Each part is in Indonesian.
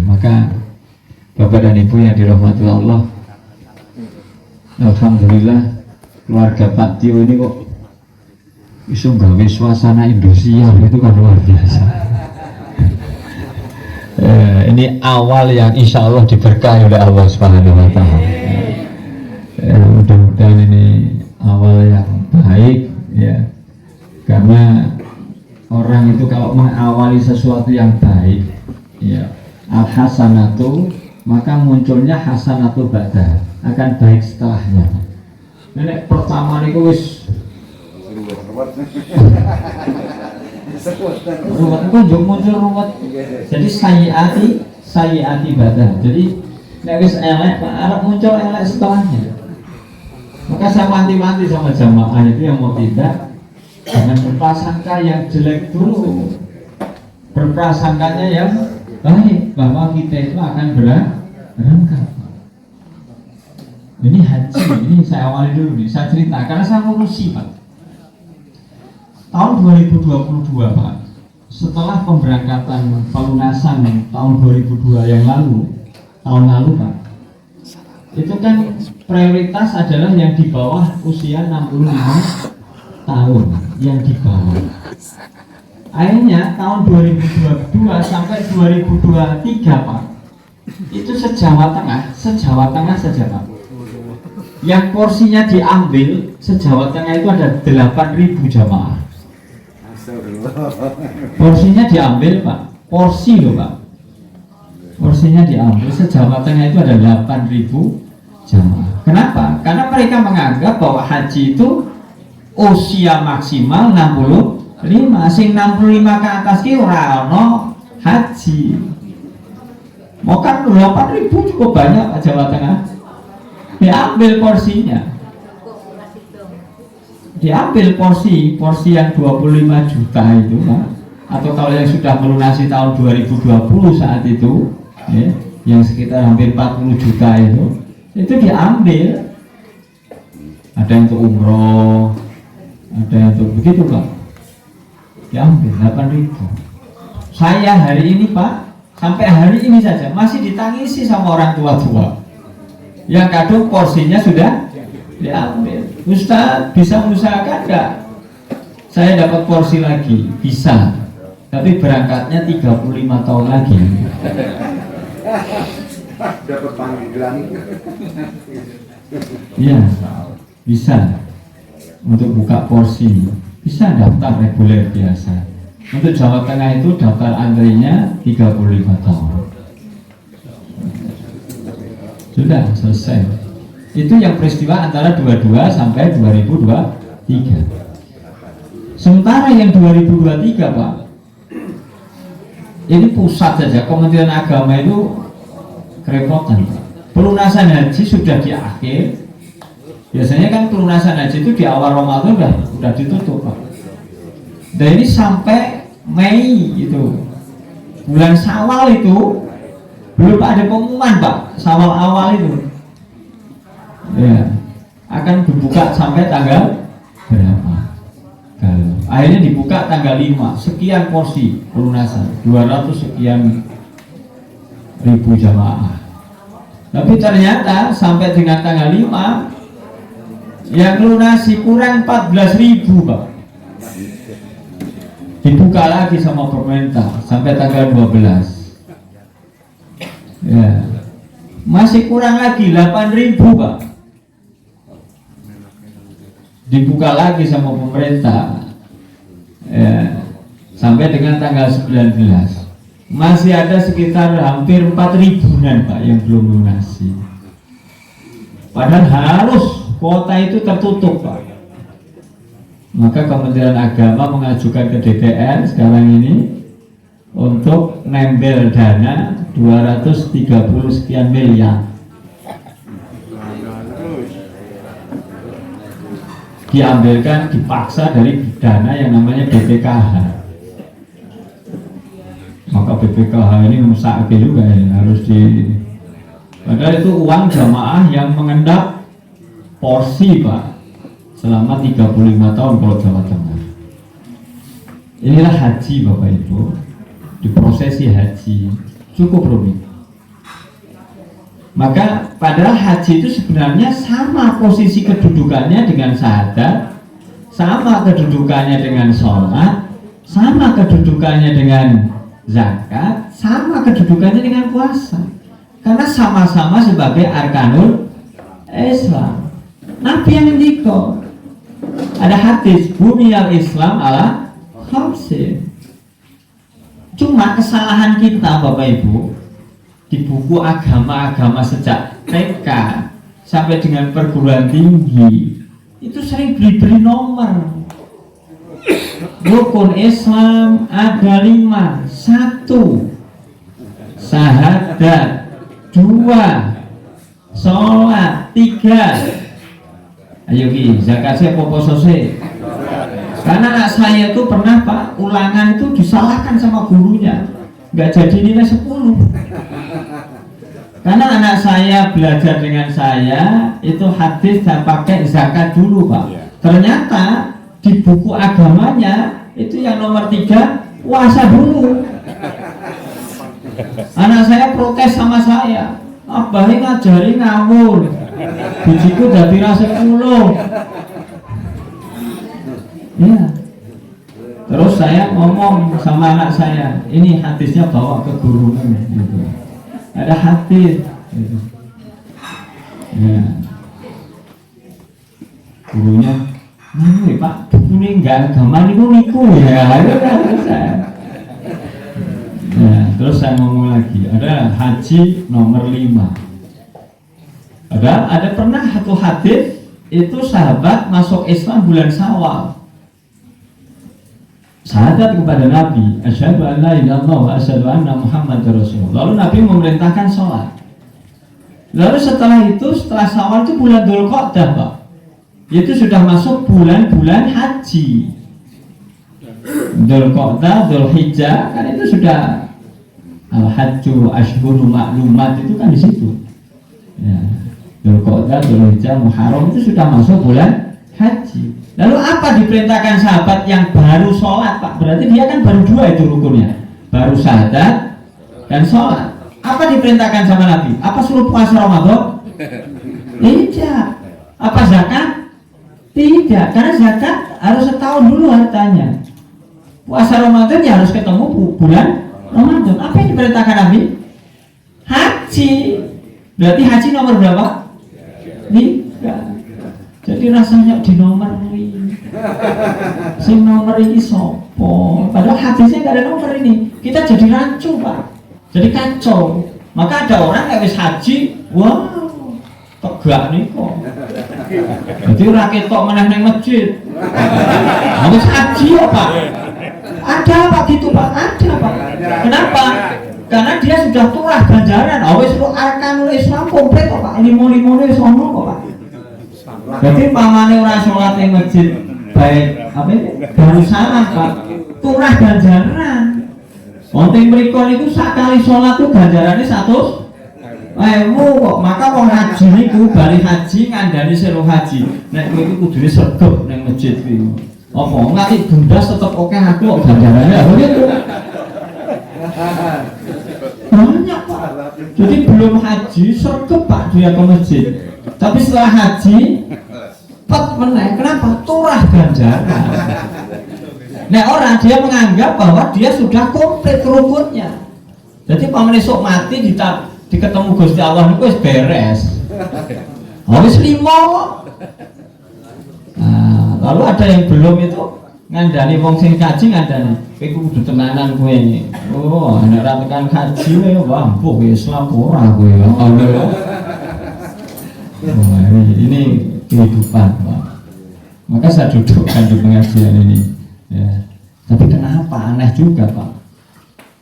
Maka Bapak dan Ibu yang dirahmati Allah, alhamdulillah keluarga Pak Tio ini kok bisa gawe suasana Indosiar, itu kan luar biasa. Ini awal yang insya Allah diberkahi oleh Allah Subhanahu wa Ta'ala. Mudah-mudahan ini awal yang baik ya, karena orang itu kalau mengawali sesuatu yang baik ya, al-hasanatu, maka munculnya hasanatu ba'da, akan baik setelahnya. Ini pertama ini wis ruwet itu juga muncul ruwet. Jadi sayiati ba'da. Jadi nek wis elek arep muncul elek setelahnya. Maka saya wanti-wanti sama jamaah itu yang mau pindah, jangan berprasangka yang jelek dulu, berprasangkanya yang baik, bahwa kita itu akan berangkat. Ini haji, ini saya awali dulu nih, saya cerita karena saya ngurusi Pak. Tahun 2022 Pak, setelah pemberangkatan pelunasan tahun 2002 yang lalu, tahun lalu Pak, itu kan prioritas adalah yang di bawah usia 65 tahun, yang di bawah. Akhirnya tahun 2022 sampai 2023 Pak, itu se-Jawa Tengah saja Pak, yang porsinya diambil se-Jawa Tengah itu ada 8.000 jamaah. Porsinya diambil Pak, porsi loh Pak, porsinya diambil se-Jawa Tengah itu ada 8.000 jamaah. Kenapa? Karena mereka menganggap bahwa haji itu usia maksimal 65, sing 65 ke atas ki ora ono haji. Mau kan 8.000 cukup banyak Pak, Jawa Tengah. Diambil porsinya. Diambil porsi yang 25 juta itu Pak. Atau kalau yang sudah melunasi tahun 2020 saat itu ya, yang sekitar hampir 40 juta itu diambil. Ada yang untuk umroh, ada yang untuk begitu Pak, diambil 8.000. Saya hari ini Pak, sampai hari ini saja masih ditangisi sama orang tua-tua yang kadung porsinya sudah diambil. Ustaz bisa mengusahakan enggak saya dapat porsi lagi? Bisa, tapi berangkatnya 35 tahun lagi. Dapat panggilan. Iya, bisa untuk buka porsi, bisa daftar reguler biasa. Untuk Jawa Tengah itu daftar antrinya 35 tahun. Sudah selesai. Itu yang peristiwa antara 22 sampai 2023. Sementara yang 2023 Pak, ini pusat saja, Kementerian Agama itu kerepotan. Pelunasan haji sudah di akhir. Biasanya kan pelunasan haji itu di awal Ramadan udah ditutup Pak. Dan ini sampai Mei itu, bulan Syawal itu belum ada pengumuman Pak. Syawal awal itu ya akan dibuka sampai tanggal berapa? Kalau akhirnya dibuka tanggal 5, sekian porsi pelunasan, 200 sekian ribu jamaah. Tapi ternyata sampai dengan tanggal 5 yang lunasi kurang 14.000 Pak. Dibuka lagi sama pemerintah sampai tanggal 12 ya, masih kurang lagi 8.000 Pak. Dibuka lagi sama pemerintah ya, sampai dengan tanggal 19 masih ada sekitar hampir 4.000-an Pak yang belum lunasi. Padahal harus kuota itu tertutup Pak. Maka Kementerian Agama mengajukan ke DPR sekarang ini untuk nembel dana 230 sekian miliar. Diambilkan, dipaksa dari dana yang namanya BPKH. Maka BPKH ini merusak juga ya, harus di. Padahal itu uang jamaah yang mengendap porsi Pak selama 35 tahun kalau Jawa Tengah. Inilah haji Bapak Ibu. di prosesi haji, cukup rumit. Maka padahal haji itu sebenarnya sama posisi kedudukannya dengan syahadat, sama kedudukannya dengan sholat, sama kedudukannya dengan zakat, sama kedudukannya dengan puasa, karena sama-sama sebagai arkanul Islam. Nabi yang mendikau, ada hadis buniyal Islam ala khamsin. Cuma kesalahan kita Bapak Ibu di buku agama-agama sejak TK sampai dengan perguruan tinggi itu sering beri nomor. Rukun Islam ada 5. 1 syahadat, 2 sholat, 3 ayo Ki, zakatnya poposo sih. Karena anak saya itu pernah Pak, ulangan itu disalahkan sama gurunya, nggak jadi nilai 10. Karena anak saya belajar dengan saya itu hadis dan pakai zakat dulu Pak. Ternyata di buku agamanya itu yang nomor 3 puasa dulu. Anak saya protes sama saya, abah ngajari ngawur, bijiku dari rasa 10. Ya. Terus saya ngomong sama anak saya, ini hadisnya bawa ke gurunya gitu. Ada hadis gitu. Ya. Gurunya, "Nih Pak, buku ini enggak agama niku ya." Ya, terus saya ngomong lagi, ada haji nomor 5. Ada pernah satu hadis itu sahabat masuk Islam bulan Syawal. Syahadat kepada Nabi, asyhadu an la ilaha illallah wa asyhadu anna Muhammadar Rasulullah. Lalu Nabi memerintahkan sholat. Lalu setelah itu, setelah Syawal itu bulan Dzulqa'dah, Pak. Itu sudah masuk bulan-bulan haji. Dzulqa'dah, Dzulhijjah, kan itu sudah al-hajju asyhurun ma'lumat, itu kan di situ. Ya. Dzulqa'dah, Dzulhijjah, Muharram itu sudah masuk bulan haji. Lalu apa diperintahkan sahabat yang baru sholat Pak? Berarti dia kan baru 2 itu rukunnya, baru syahadat dan sholat. Apa diperintahkan sama Nabi? Apa suruh puasa Ramadan? Tidak. Apa zakat? Tidak. Karena zakat harus setahun dulu hartanya. Puasa Ramadan ya harus ketemu bulan Ramadan. Apa yang diperintahkan Nabi? Haji. Berarti haji nomor berapa? 3. Jadi rasanya di nomor ini, si nomor ini sopo. Padahal hadisnya nggak ada nomor ini. Kita jadi rancu Pak, jadi kacau. Maka ada orang yang habis haji, wow, tegak nih kok. Jadi rakyat kok menang neng masjid. Habis haji apa? Ada apa gitu Pak? Ada Pak. Kenapa? Karena dia sudah turah ganjaran. Awes lu arkanul Islam komplit kok Pak. Limo-limone sono kok Pak. Jadi pamane ora sholat ing masjid baik apa itu baru salah Pak, turah ganjaran. Wonten mriku niku sakali sholat tuh ganjarane 100.000 kok. Maka wong haji niku bali haji ngandani seru haji. Nek kowe iku kudune sregep ning masjid kuwi. Apa nganti bundas tetep oke aku kok ganjarane begitu. Banyak Pak. Jadi belum haji sregep Pak dia ke masjid. Tapi setelah haji pet meneh. Kenapa? Turah ganjaran. Nah orang dia menganggap bahwa dia sudah komplit rukunnya. Jadi pamane sok mati diketemu Gusti Allah niku wis beres. Wis 5 kok. Nah, lalu ada yang belum itu ngandani wong sing kaji ngandani. Kowe kudu tenanan kowe. Oh, nek ra tekan kaji kowe wah mbok Islam ora kowe. Oh, ini kehidupan Pak. Maka saya dudukkan di pengajian ini ya. Tapi kenapa aneh juga Pak,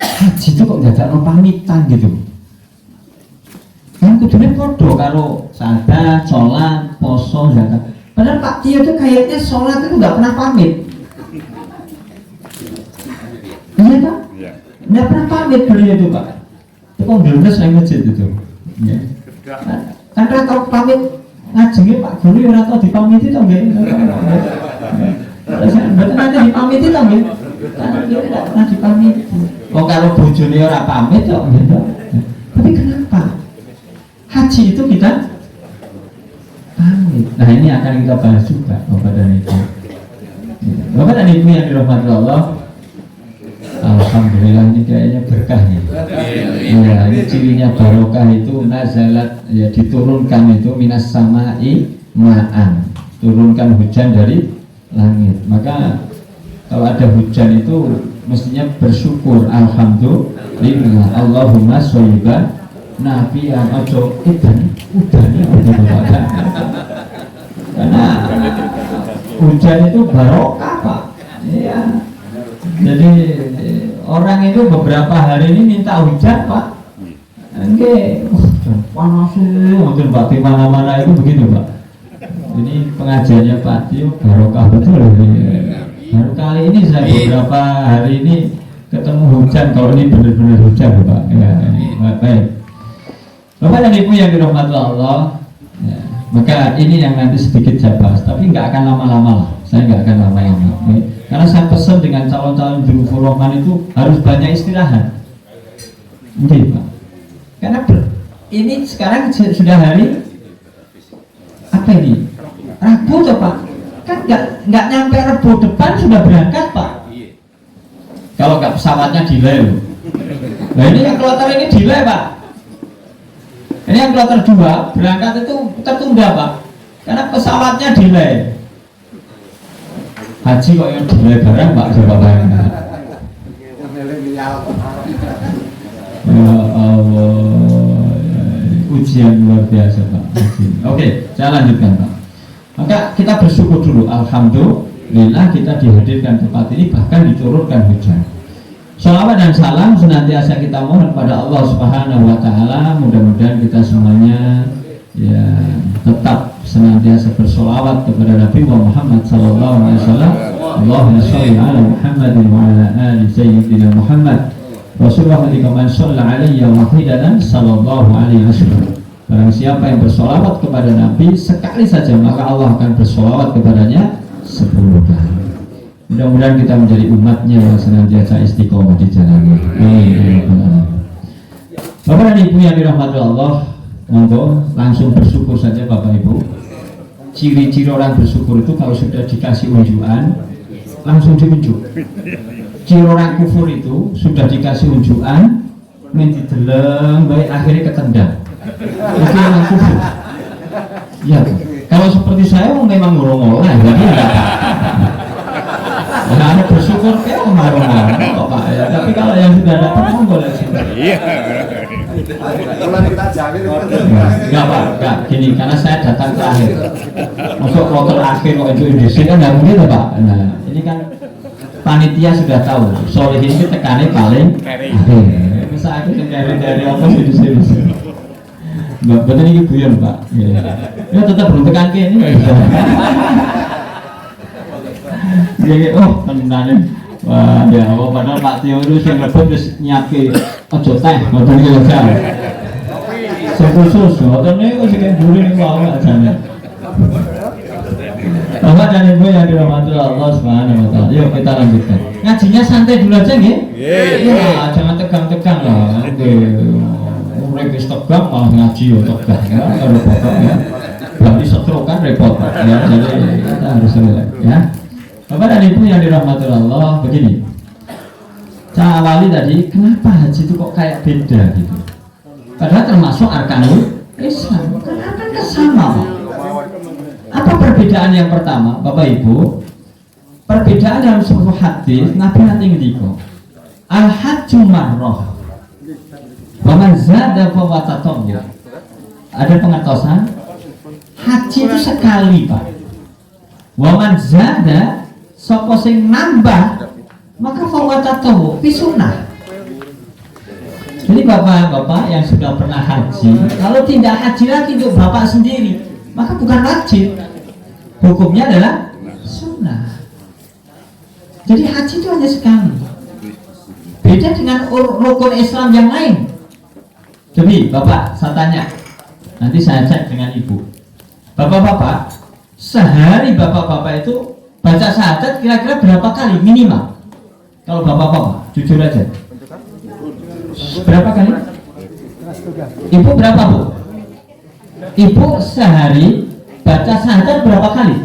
haji itu kok gak ada pamitan gitu. Kan kudunya kodoh kalau sadat, sholat, poso, zakat. Padahal Pak Tio itu kayaknya sholat itu gak pernah pamit. Iya Pak? Gak pernah pamit beliau itu Pak. Itu kok bener saya masjid itu ya. Kan tau pamit ngajenge Pak Guru ora tau dipamiti to nggih. Mboten nanti dipamiti to nggih. Kan pernah dipamiti. Kok kalau bojone ora pamit kok gitu. Tapi kenapa? Haji itu kita pamit. Nah ini akan kita bahas juga Bapak dan Ibu. Bapak dan Ibu yang dirahmati Allah, alhamdulillah ini kayaknya berkah ya. Ya, ini cirinya barokah itu nazalat ya, diturunkan itu minas sama'i ma'an, turunkan hujan dari langit. Maka kalau ada hujan itu mestinya bersyukur, alhamdulillah, Allahumma sholiban nafi'an, ojo udan karena hujan itu barokah Pak ya. Jadi orang itu beberapa hari ini minta hujan Pak. Oke, panas sih, mungkin Pak di mana-mana itu begitu Pak. Ini pengajiannya Pak Tio barokah betul ya. Baru kali ini saya beberapa hari ini ketemu hujan, kalau ini benar-benar hujan Pak. Ya, baik. Bapak dan Ibu yang dirahmati Allah, ya, maka ini yang nanti sedikit saya bahas, tapi nggak akan lama-lama lah. Saya nggak akan lama-lama. Ya. Karena saya pesan dengan calon-calon Dzufur Rahman itu harus banyak istirahat. Mungkin Pak. Karena ini sekarang sudah hari apa ini? Rabu toh Pak. Kan nggak nyampe Rabu depan sudah berangkat Pak. Kalau nggak pesawatnya delay loh. Nah ini yang kloter ini delay Pak. Ini yang kloter 2 berangkat itu tertunda Pak. Karena pesawatnya delay. Haji kok yang delay barang Pak, coba bayangkan. Ya Allah, ujian luar biasa Pak. Oke, saya lanjutkan Pak. Maka kita bersyukur dulu, alhamdulillah kita dihadirkan tempat ini, bahkan diturunkan hujan. Shalawat dan salam senantiasa kita mohon kepada Allah Subhanahu wa Ta'ala. Mudah-mudahan kita semuanya ya tetap senantiasa bersolawat kepada Nabi Muhammad sallallahu alaihi wasallam. Allahumma shalli ala Muhammadin wa ala ali sayyidina Muhammad. Rasulullah man shalla alayya wahidatan sallallahu alaihi wasallam. Barang siapa yang bersolawat kepada Nabi sekali saja, maka Allah akan bersolawat kepadanya 10 kali. Mudah-mudahan kita menjadi umatnya yang senantiasa istiqomah di jalannya. Amin. Bapak dan Ibu yang dirahmati Allah, monggo langsung bersyukur saja Bapak Ibu. Ciri-ciri orang bersyukur itu kalau sudah dikasih unjukan langsung diunjuk. Ciri orang kufur itu sudah dikasih unjukan minti deleng baik akhirnya ketendang. Itu orang kufur. Ya, kalau seperti saya memang ngurung-ngurung jadi enggak. Nah, bersyukur kayak ngurung-ngurung kok Pak ya. Tapi kalau yang sudah dapat boleh sih. Iya. Enggak Pak, enggak gini, karena saya datang terakhir. Masuk kloter akhir kok itu Indonesia kan enggak mungkin Pak. Nah, ini kan panitia sudah tahu, soalnya ini tekannya paling akhir. Misal aku dari apa sih di sini? Betul ini guyon Pak. Ya tetap belum tekan ke ini. Jadi oh tenang. Wah ya, padahal Pak Tio itu yang lebih terus nyiapke ojo teh, ngoten iki lho Jan. Khusus, ngoten niku sing mburi niku wae ajane. Bapak dan Ibu yang dirahmati Allah Subhanahu wa Ta'ala. Yuk kita lanjutkan. Ngajinya santai dulu aja nggih. Iya, jangan tegang-tegang lah. Mulai wis tegang malah ngaji yo tegang ya. Kalau Bapak ya. Berarti stroke kan repot ya. Jadi kita harus relax ya. Bapak dan Ibu yang dirahmati Allah, begini. Saya awali tadi, kenapa haji itu kok kayak beda gitu? Padahal termasuk arkanul Islam. Kenapa sama Pak? Apa perbedaan yang pertama, Bapak Ibu? Perbedaan dalam sebuah hadis Nabi nanti ngendika, al-hajju marrah, wa man zada fa watatawwa. Ada pengetahuan, haji itu sekali Pak. Wa man zada, sapa sing nambah, maka fa watatawwa, pisunah. Jadi bapak-bapak yang sudah pernah haji, kalau tidak haji lagi untuk bapak sendiri, maka bukan wajib, hukumnya adalah sunnah. Jadi haji itu hanya sekali, beda dengan rukun Islam yang lain. Jadi bapak, saya tanya, nanti saya cek dengan ibu. Bapak-bapak, sehari bapak-bapak itu baca syahadat kira-kira berapa kali minimal? Kalau bapak-bapak, jujur aja. Berapa kali? Ibu berapa Bu? Ibu sehari baca syahadat berapa kali?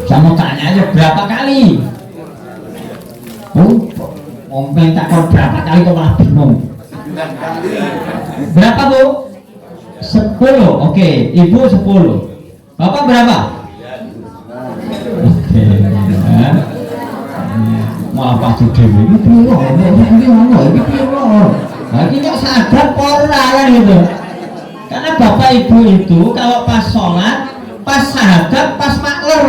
Sama tanya aja berapa kali? Ngomong takut berapa kali kok malah bingung. Berapa Bu? 10. Oke, Ibu 10. Bapak berapa? Oke. Mau apa tuh Dewi? Ini piro? Lagi nggak sadar pora kan gitu. Karena bapak ibu itu kalau pas sholat, pas syahadat, pas makler,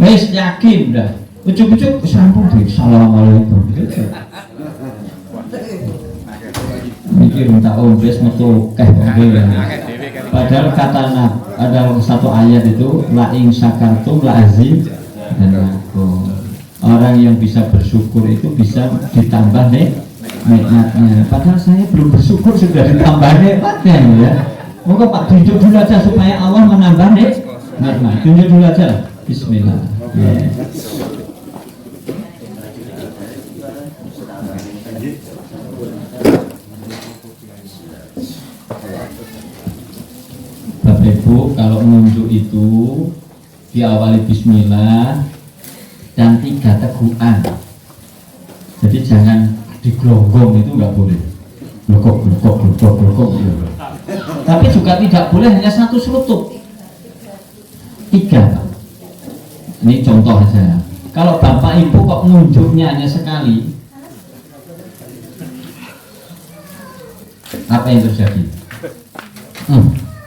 wis yakin dah. Ucuk-ucuk sampun deh. Assalamualaikum. Mikir minta ombres metu keh ya. Padahal kata ada satu ayat itu la ing syakartum la azim dan aku. Orang yang bisa bersyukur itu bisa ditambah nikmatnya. Padahal saya belum bersyukur sudah ditambah nikmatnya ya. Moga Pak tunjuk dulu aja supaya Allah menambah nikmat. Tunjuk dulu aja. Bismillah. Ya. Bapak Ibu kalau nunjuk itu diawali bismillah dan 3 teguhan. Jadi jangan digelonggong, itu nggak boleh. Glokok. Tapi juga tidak boleh hanya 1 selutup. 3. Ini contoh saja. Kalau Bapak Ibu kok nunjuknya hanya sekali, apa yang terjadi?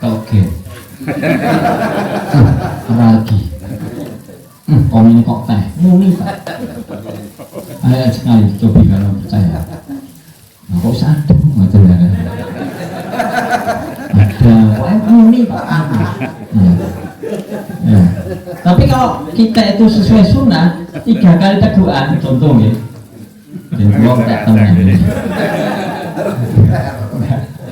Oke. Lagi. Om ini kok teh, muni Pak. Ayo sekali, coba kalau percaya. Nah, kok sadar, macam mana? Ada, muni Pak. Ya. Tapi kalau kita itu sesuai sunnah, 3 kali teguhan, contoh ya. Dan belum tak teman.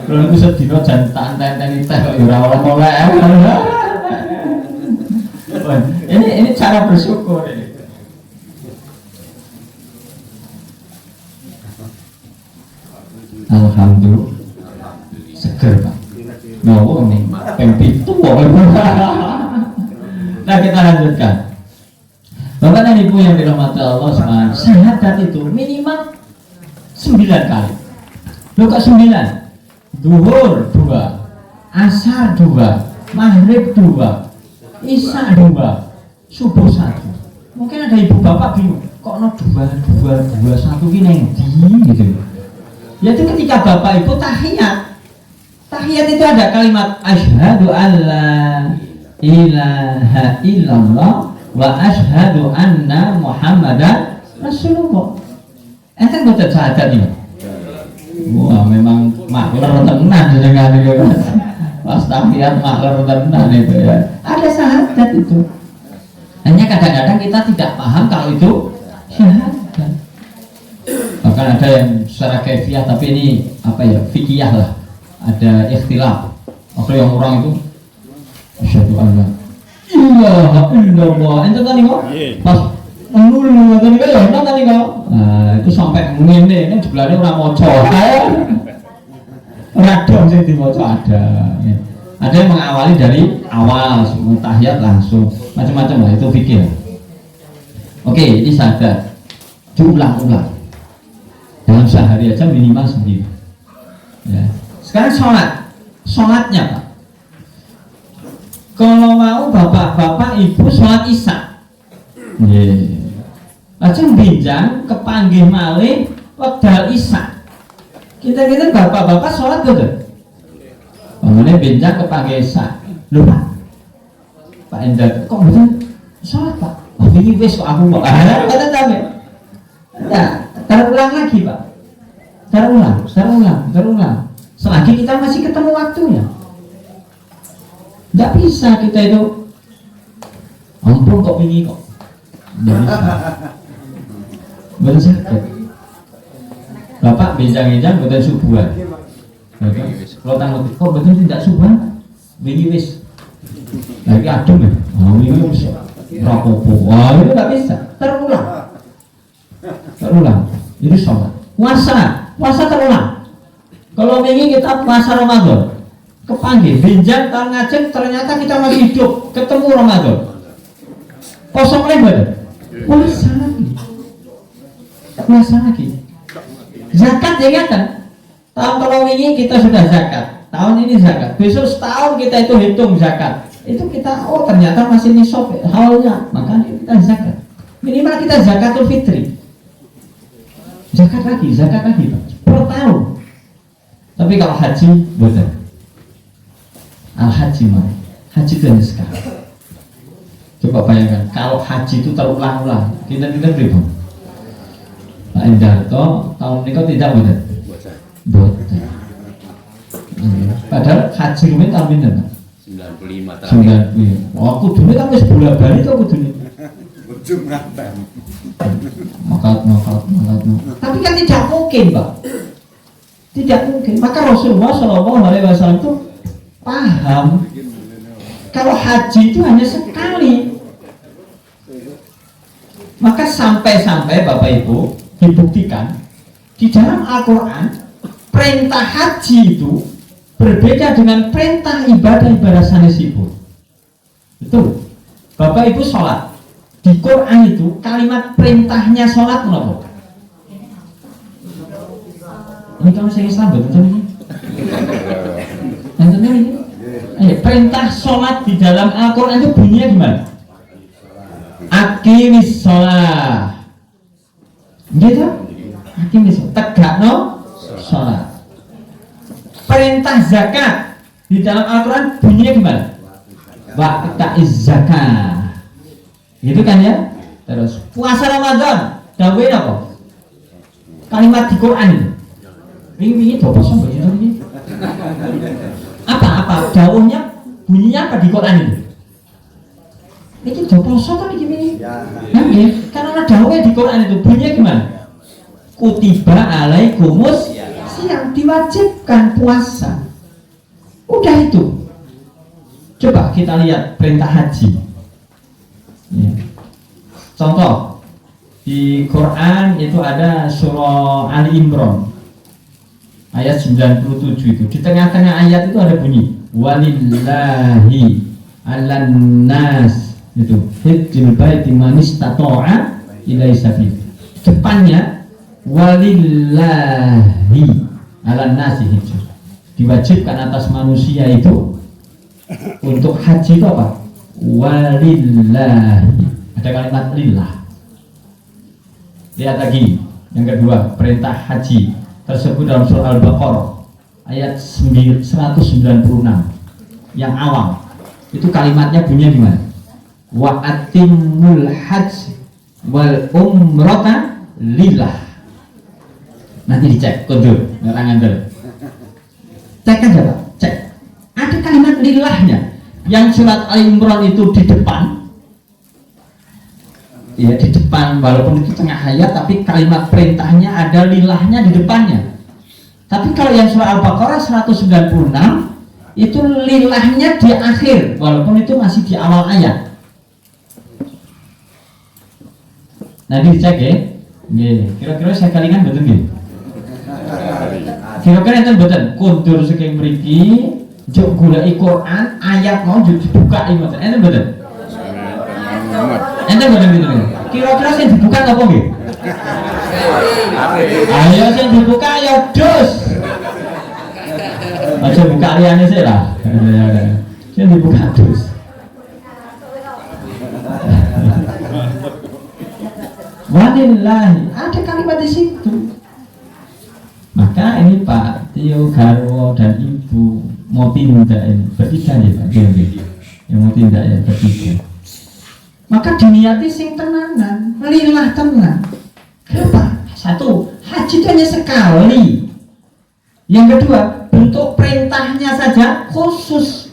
Kalau itu sedih, jangan tantang-tantang kita kok ora oleh. Ini cara bersyukur ini. Alhamdulillah seger Pak. Mau nih pempitu Nah kita lanjutkan. Bapak dan Ibu yang dirahmati Allah SWT, syahadat itu minimal 9 kali. Loh kok 9? Duhur 2, asar 2, maghrib 2, isya 2, subuh 1. Mungkin ada ibu bapak bingung, kok no 2, 1 gini gitu. Yaitu ketika bapak ibu tahiyat. Tahiyat itu ada kalimat asyhadu alla ilaha illallah wa asyhadu anna muhammadan rasulullah. Enten boten syahadat ini. Wah memang makler tenan dengan itu. Pas tahiyat makler tenan itu ya. Ada syahadat itu. Hanya kadang-kadang kita tidak paham kalau itu syahadat. Bahkan ada yang secara kaifiah, tapi ini apa ya, fikih lah. Ada ikhtilaf. Apa yang orang itu asyhadu alla ilaha illallah. Ente tadi kok pas nul tadi kok ya tadi kok. Nah, itu sampai ngene ini jebulane ora maca. Radong sing diwaca ada. Ada yang mengawali dari awal, tahiyat langsung, macam-macam lah, itu fikih. Oke, ini syahadat diulang-ulang dalam sehari aja minimal 9 ya. Sekarang sholatnya Pak, kalau mau bapak-bapak ibu sholat isya aja binjang kepanggih malih wekdal isya. Kita bapak-bapak sholat betul. Kemudian binjang kepanggih isya. Loh Pak Endar, kok betul sholat Pak? Oh ini wis kok aku kok kata tahu. Nah, terulang lagi Pak. Terulang. Selagi kita masih ketemu waktunya. Tidak bisa kita itu ampun kok ini kok. Tidak bisa. Betul sakit. Bapak bincang-bincang betul subuhan. Kalau tanggal kok betul tidak subuhan? Ini wis. Lagi adem ya. Ini wis rapopo. Wah itu tidak bisa. Terulang. terulang. Itu sholat. Puasa terulang. Kalau ingin kita puasa Ramadan, kepanggil, benjang, tahun ngajeng, ternyata kita masih hidup, ketemu Ramadan. Kosong lebar. Puasa lagi. Zakat ya kan? Tahun kalau ini kita sudah zakat. Tahun ini zakat. Besok setahun kita itu hitung zakat. Itu kita, oh ternyata masih nisab haulnya, makanya kita zakat. Minimal kita zakatul fitri. Zakat lagi Pak. Per tahun. Tapi kalau haji, betul. Al-haji mah. Haji itu hanya sekali. Coba bayangkan, kalau haji itu terulang-ulang, kita berapa? Pak Endarto, tahun ini kok tidak betul? Betul. Padahal haji ini tahun ini, Pak? 95 terakhir. 95. Oh, aku dulu kan wis bola-bali to aku dulu. Ujung ngapain? Makat. Tapi kan tidak mungkin, Pak. Tidak mungkin. Maka Rasulullah SAW itu paham kalau haji itu hanya sekali. Maka sampai-sampai Bapak Ibu dibuktikan di dalam Al-Quran perintah haji itu berbeda dengan perintah ibadah sanesipun. Betul. Bapak Ibu sholat di Quran itu kalimat perintahnya sholat kenapa? Ini kalau saya Islam betul ini. Yang benar ini. Perintah sholat di dalam Al-Quran itu bunyinya gimana? Aqimis sholat. Gitu? Aqimis sholat. Tegakno sholat. Perintah zakat di dalam Al-Quran bunyinya gimana? Wa'ta'iz zakat. Gitu kan ya? Terus puasa Ramadan dawuhe apa? Kalimat di Quran itu. Ini coba sampai ini. Apa dawuhnya bunyinya apa di Quran itu? Ini coba sampai gini. Karena dawuhnya di Quran itu bunyinya gimana? Kutiba alaikumus yang diwajibkan puasa. Udah itu. Coba kita lihat perintah haji. Ya. Contoh di Quran itu ada surah Ali Imran ayat 97 itu. Di tengah-tengah ayat itu ada bunyi walillahi 'alan nas itu hajjul baiti man istata'a ilaihi sabil. Depannya walillahi 'alan nasi hijjah. Diwajibkan atas manusia itu untuk haji itu apa? Walillahi. Ada kalimat lillah. Lihat lagi yang kedua, perintah haji tersebut dalam surah Al-Baqarah ayat 196 yang awal. Itu kalimatnya bunyinya gimana? Wa atimul hajj wal umrata lillah. Nanti dicek, kondur, ngerang-ngerang. Cek aja Pak, cek. Ada kalimat lillahnya. Yang surat Al-Imran itu di depan. Ya di depan, walaupun itu tengah ayat, tapi kalimat perintahnya ada lillahnya di depannya. Tapi kalau yang surah Al-Baqarah 196 itu lillahnya di akhir, walaupun itu masih di awal ayat. Nah dicek ya. Kira-kira saya kalingan betul nggih? Kira-kira itu betul. Kundur saking mriki, njuk goleki Quran ayat mau dibuka iki mboten. Enten betul. Enten betul gitu. Kira-kira sing dibuka apa nggih? Ayo sing dibuka ya dus. Aja buka liyane sik lah. Sing dibuka dus. Walillahi, ada kalimat di situ. Maka ini Pak Tio, Garwo dan Ibu mau tindak ini bertiga ya Pak Tio, yang mau tindak ya bertiga. Maka diniati sing tenanan, lillah tenan. Kenapa? Satu, haji itu hanya sekali. Yang kedua, bentuk perintahnya saja khusus.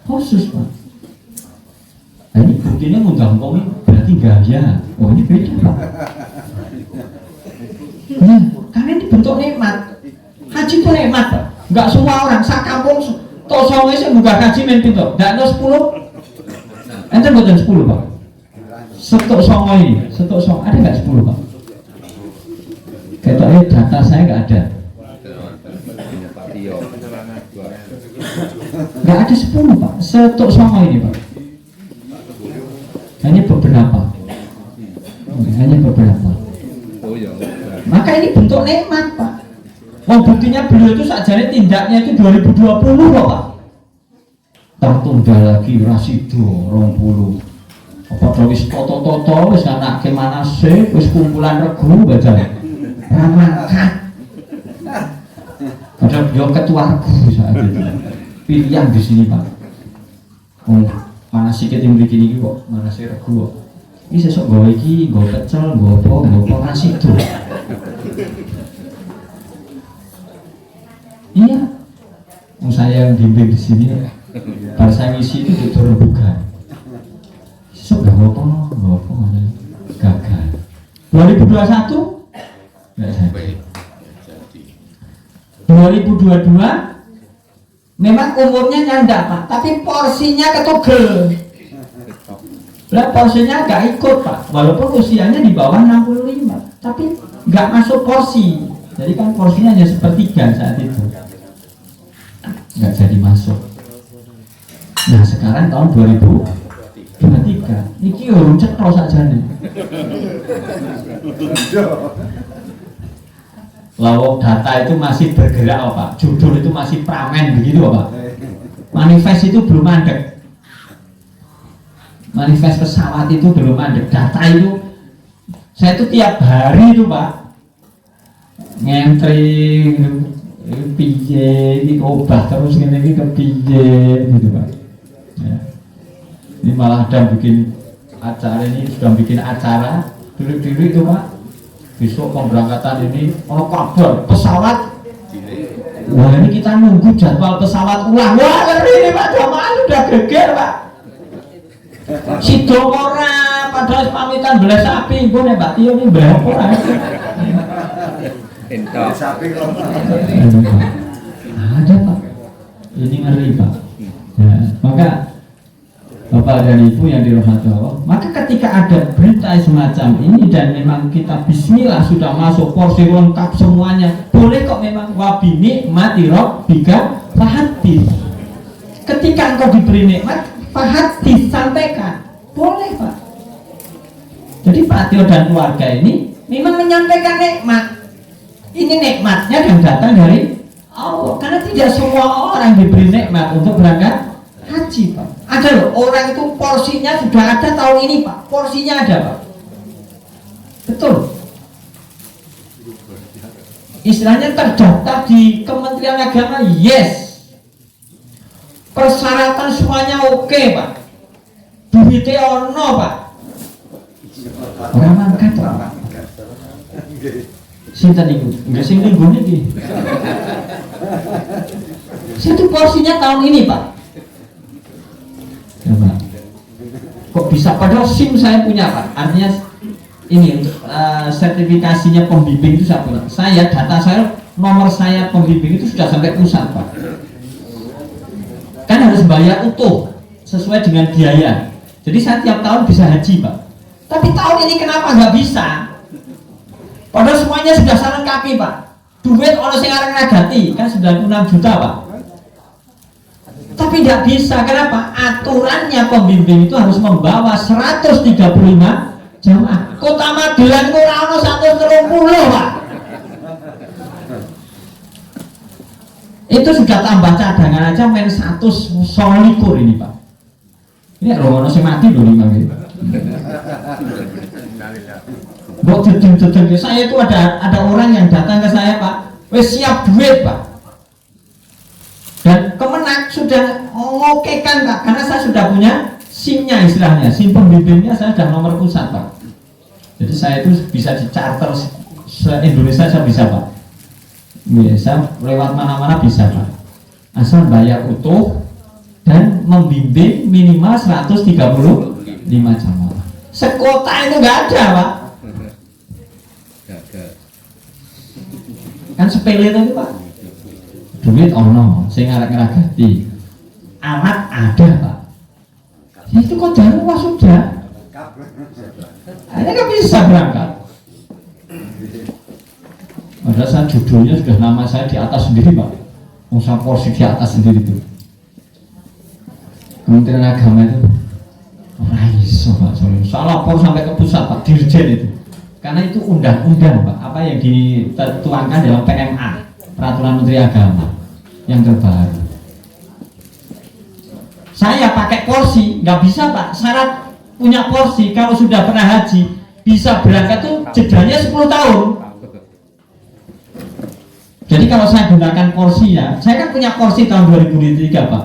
Khusus Pak. Nah, ini buktinya menggampangin berarti gaya. Oh ini beda Pak. Nah, karena ini bentuk nikmat. Haji itu nikmat Pak. Enggak semua orang sak kampung tosonge sing buka haji men pintu. Ndak ono 10. Enten mboten 10 Pak. Setuk songo ini, setuk songo ada nggak 10 Pak? Ketoknya data saya nggak ada. Nggak ada 10 Pak, setuk songo ini Pak. Hanya beberapa. Hanya beberapa. Maka ini bentuk nikmat Pak. Wah buktinya beliau itu sakjane tindaknya itu 2020 kok Pak. Tertunda lagi rasido 20. Apa wis toto-toto wis anake manase wis kumpulan regu baca. Ramangkat. Padahal beliau ketua regu saat itu. Pilihan di sini Pak. Oh, manase kita mriki niki kok manase regu kok. Ini sesuk gawe iki, gawe pecel, gawe apa rasido. Iya, saya yang bimbing di sini, pada saya ngisi itu di terbuka. Sok gak apa, gagal. 2021, nggak jadi. 2022, memang umurnya nyandak Pak, tapi porsinya ketugel. Lah porsinya nggak ikut Pak, walaupun usianya di bawah 65, tapi nggak masuk porsi. Jadi kan porsinya hanya sepertiga saat itu. Nggak jadi masuk. Nah sekarang tahun 2023 ini urung cetro saja nih. Lawak data itu masih bergerak Pak, judul itu masih pramen begitu Pak. Manifest itu belum mandek. Manifest pesawat itu belum mandek. Data itu saya itu tiap hari itu Pak ngentri piye iki obah terus ngene iki kepiye gitu Pak. Ya. Ini malah ada bikin acara ini sudah bikin acara dulu itu Pak. Besok pemberangkatan ini ono kabar pesawat. Wah ini kita nunggu jadwal pesawat ulang. Wah ngeri ini Pak jamaah sudah geger Pak. Sido ora padahal pamitan belas sapi pun ya Pak Tio ini berapa ora. Sapi kok. Ada Pak, ini ngeri Pak. Ya, maka Bapak dan Ibu yang dirahmati Allah, maka ketika ada berita semacam ini dan memang kita Bismillah sudah masuk porsi lengkap semuanya, boleh kok memang wabini mati rabbika fahadits. Ketika engkau diberi nikmat, fahadits sampaikan, boleh Pak. Jadi Pak Tio dan keluarga ini memang menyampaikan nikmat. Ini nikmatnya yang datang dari Allah, karena tidak semua orang diberi nikmat untuk berangkat haji Pak. Ada loh orang itu porsinya sudah ada tahun ini Pak, porsinya ada Pak. Betul. Istilahnya terdaftar di Kementerian Agama, yes. Persyaratan semuanya oke Pak. Duitnya ono Pak. Orang mangkat Pak. Sinten niku? Enggak sing minggu niki. Satu porsinya tahun ini, Pak. Ya, Pak. Kok bisa padahal SIM saya punya, Pak. Artinya ini untuk sertifikasinya pembimbing itu saya punya. Saya data saya nomor saya pembimbing itu sudah sampai pusat, Pak. Kan harus bayar utuh sesuai dengan biaya. Jadi saya tiap tahun bisa haji, Pak. Tapi tahun ini kenapa nggak bisa? Padahal semuanya sudah saya lengkapi Pak. Duit orang sing areng nagati kan 96 juta Pak. Tapi tidak bisa, kenapa? Aturannya pembimbing itu harus membawa 135 jamaah. Kota Magelang itu ora ono 130 Pak. Itu sudah tambah cadangan aja main 129 ini Pak. Ini kalau ono sing mati lho 5 gitu. Mbok jedeng-jedeng saya itu ada orang yang datang ke saya Pak, wes siap duit Pak. Dan Kemenak sudah mengokekan Pak, karena saya sudah punya SIM-nya istilahnya, SIM pembimbingnya saya sudah nomor pusat Pak. Jadi saya itu bisa di-charter se-Indonesia saya bisa Pak. Bisa lewat mana-mana bisa Pak. Asal bayar utuh dan membimbing minimal 135 jamaah. Sekota itu nggak ada Pak. Kan sepele tadi Pak. Duit ono, saya ngarek-ngaragati. Alat ada Pak. Itu kok jalan wah sudah. Hanya nggak bisa berangkat. Pada saat judulnya sudah nama saya di atas sendiri Pak, usaha porsi di atas sendiri itu. Kementerian Agama itu raiso Pak, soal lapor sampai ke pusat Pak, dirjen itu. Karena itu undang-undang Pak, apa yang dituangkan dalam PMA, Peraturan Menteri Agama yang terbaru. Saya pakai porsi, nggak bisa Pak. Syarat punya porsi kalau sudah pernah haji bisa berangkat tuh jedanya 10 tahun. Jadi kalau saya gunakan porsinya, saya kan punya porsi tahun 2003 Pak.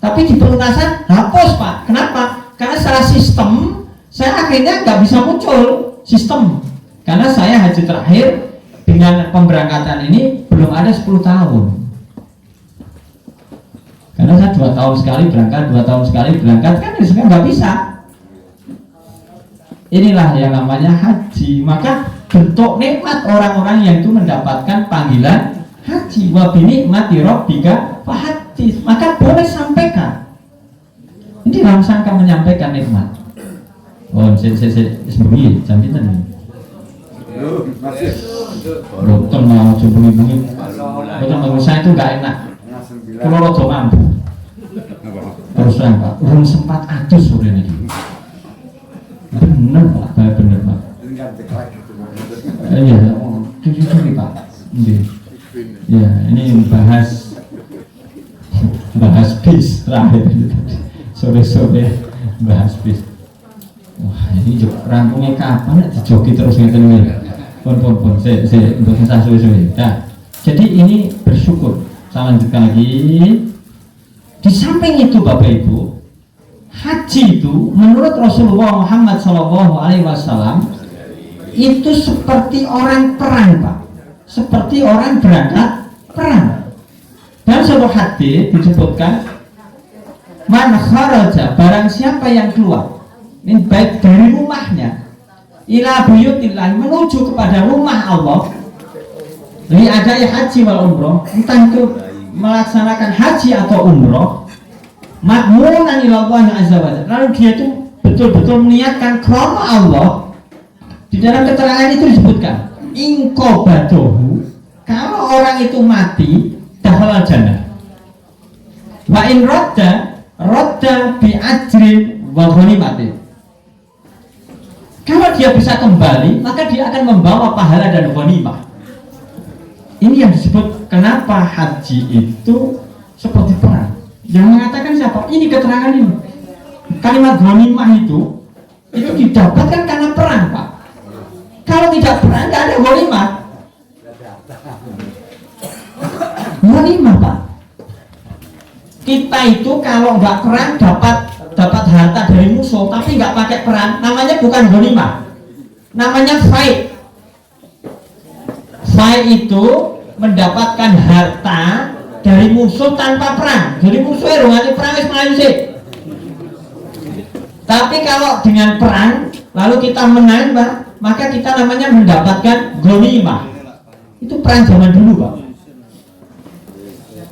Tapi di pelunasan hapus Pak. Kenapa? Karena secara sistem saya akhirnya nggak bisa muncul sistem. Karena saya haji terakhir dengan pemberangkatan ini belum ada 10 tahun. Karena saya 2 tahun sekali berangkat, 2 tahun sekali berangkat, kan sebenarnya nggak bisa. Inilah yang namanya haji. Maka bentuk nikmat orang-orang yang itu mendapatkan panggilan haji. Wa bi nikmati rabbika fahaddits. Maka boleh sampaikan. Ini dalam sangka menyampaikan nikmat. Oh, saya sembunyi, jam pinten ini. Masih. Betul mau sembunyi-sembunyi. Betul menurut saya itu nggak enak. Kalau rodo mampu. Terus terang Pak, belum sempat adus sore ini. Bener Pak, bener Pak. Iya, cuci Pak. Ya, ini bahas bis terakhir sore-sore bahas bis. Wah, ini juga rampungnya kapan? Dijoki terus ngeten iki. Pun, saya untuk kita suwe-suwe. Nah, jadi ini bersyukur. Saya lanjutkan lagi. Di samping itu Bapak Ibu, haji itu menurut Rasulullah Muhammad SAW itu seperti orang perang Pak, seperti orang berangkat perang. Dalam sebuah hadis disebutkan, man kharaja, barang siapa yang keluar min baik dari rumahnya ila buyutillah, menuju kepada rumah Allah, li adai haji wal umroh, entah itu melaksanakan haji atau umroh, makmunan ilallah azza wa jalla, lalu dia itu betul-betul meniatkan karena Allah. Di dalam keterangan itu disebutkan ingkobadohu, kalau orang itu mati dakhala jannah, wa in rodda bi ajrin wa ghanimatin, kalau dia bisa kembali maka dia akan membawa pahala dan ghanimah. Ini yang disebut kenapa haji itu seperti perang. Yang mengatakan siapa? Ini keterangan ini. Kalimat ghanimah itu didapatkan karena perang Pak. Kalau tidak perang tidak ada ghanimah. Ghanimah Pak. Kita itu kalau nggak perang dapat harta dari musuh, tapi nggak pakai perang, namanya bukan ghanimah. Namanya fight. Fight itu mendapatkan harta dari musuh tanpa perang. Jadi musuhnya rungannya perang wis melayu sih. Tapi kalau dengan perang lalu kita menang Pak, maka kita namanya mendapatkan ghanimah. Itu perang zaman dulu Pak.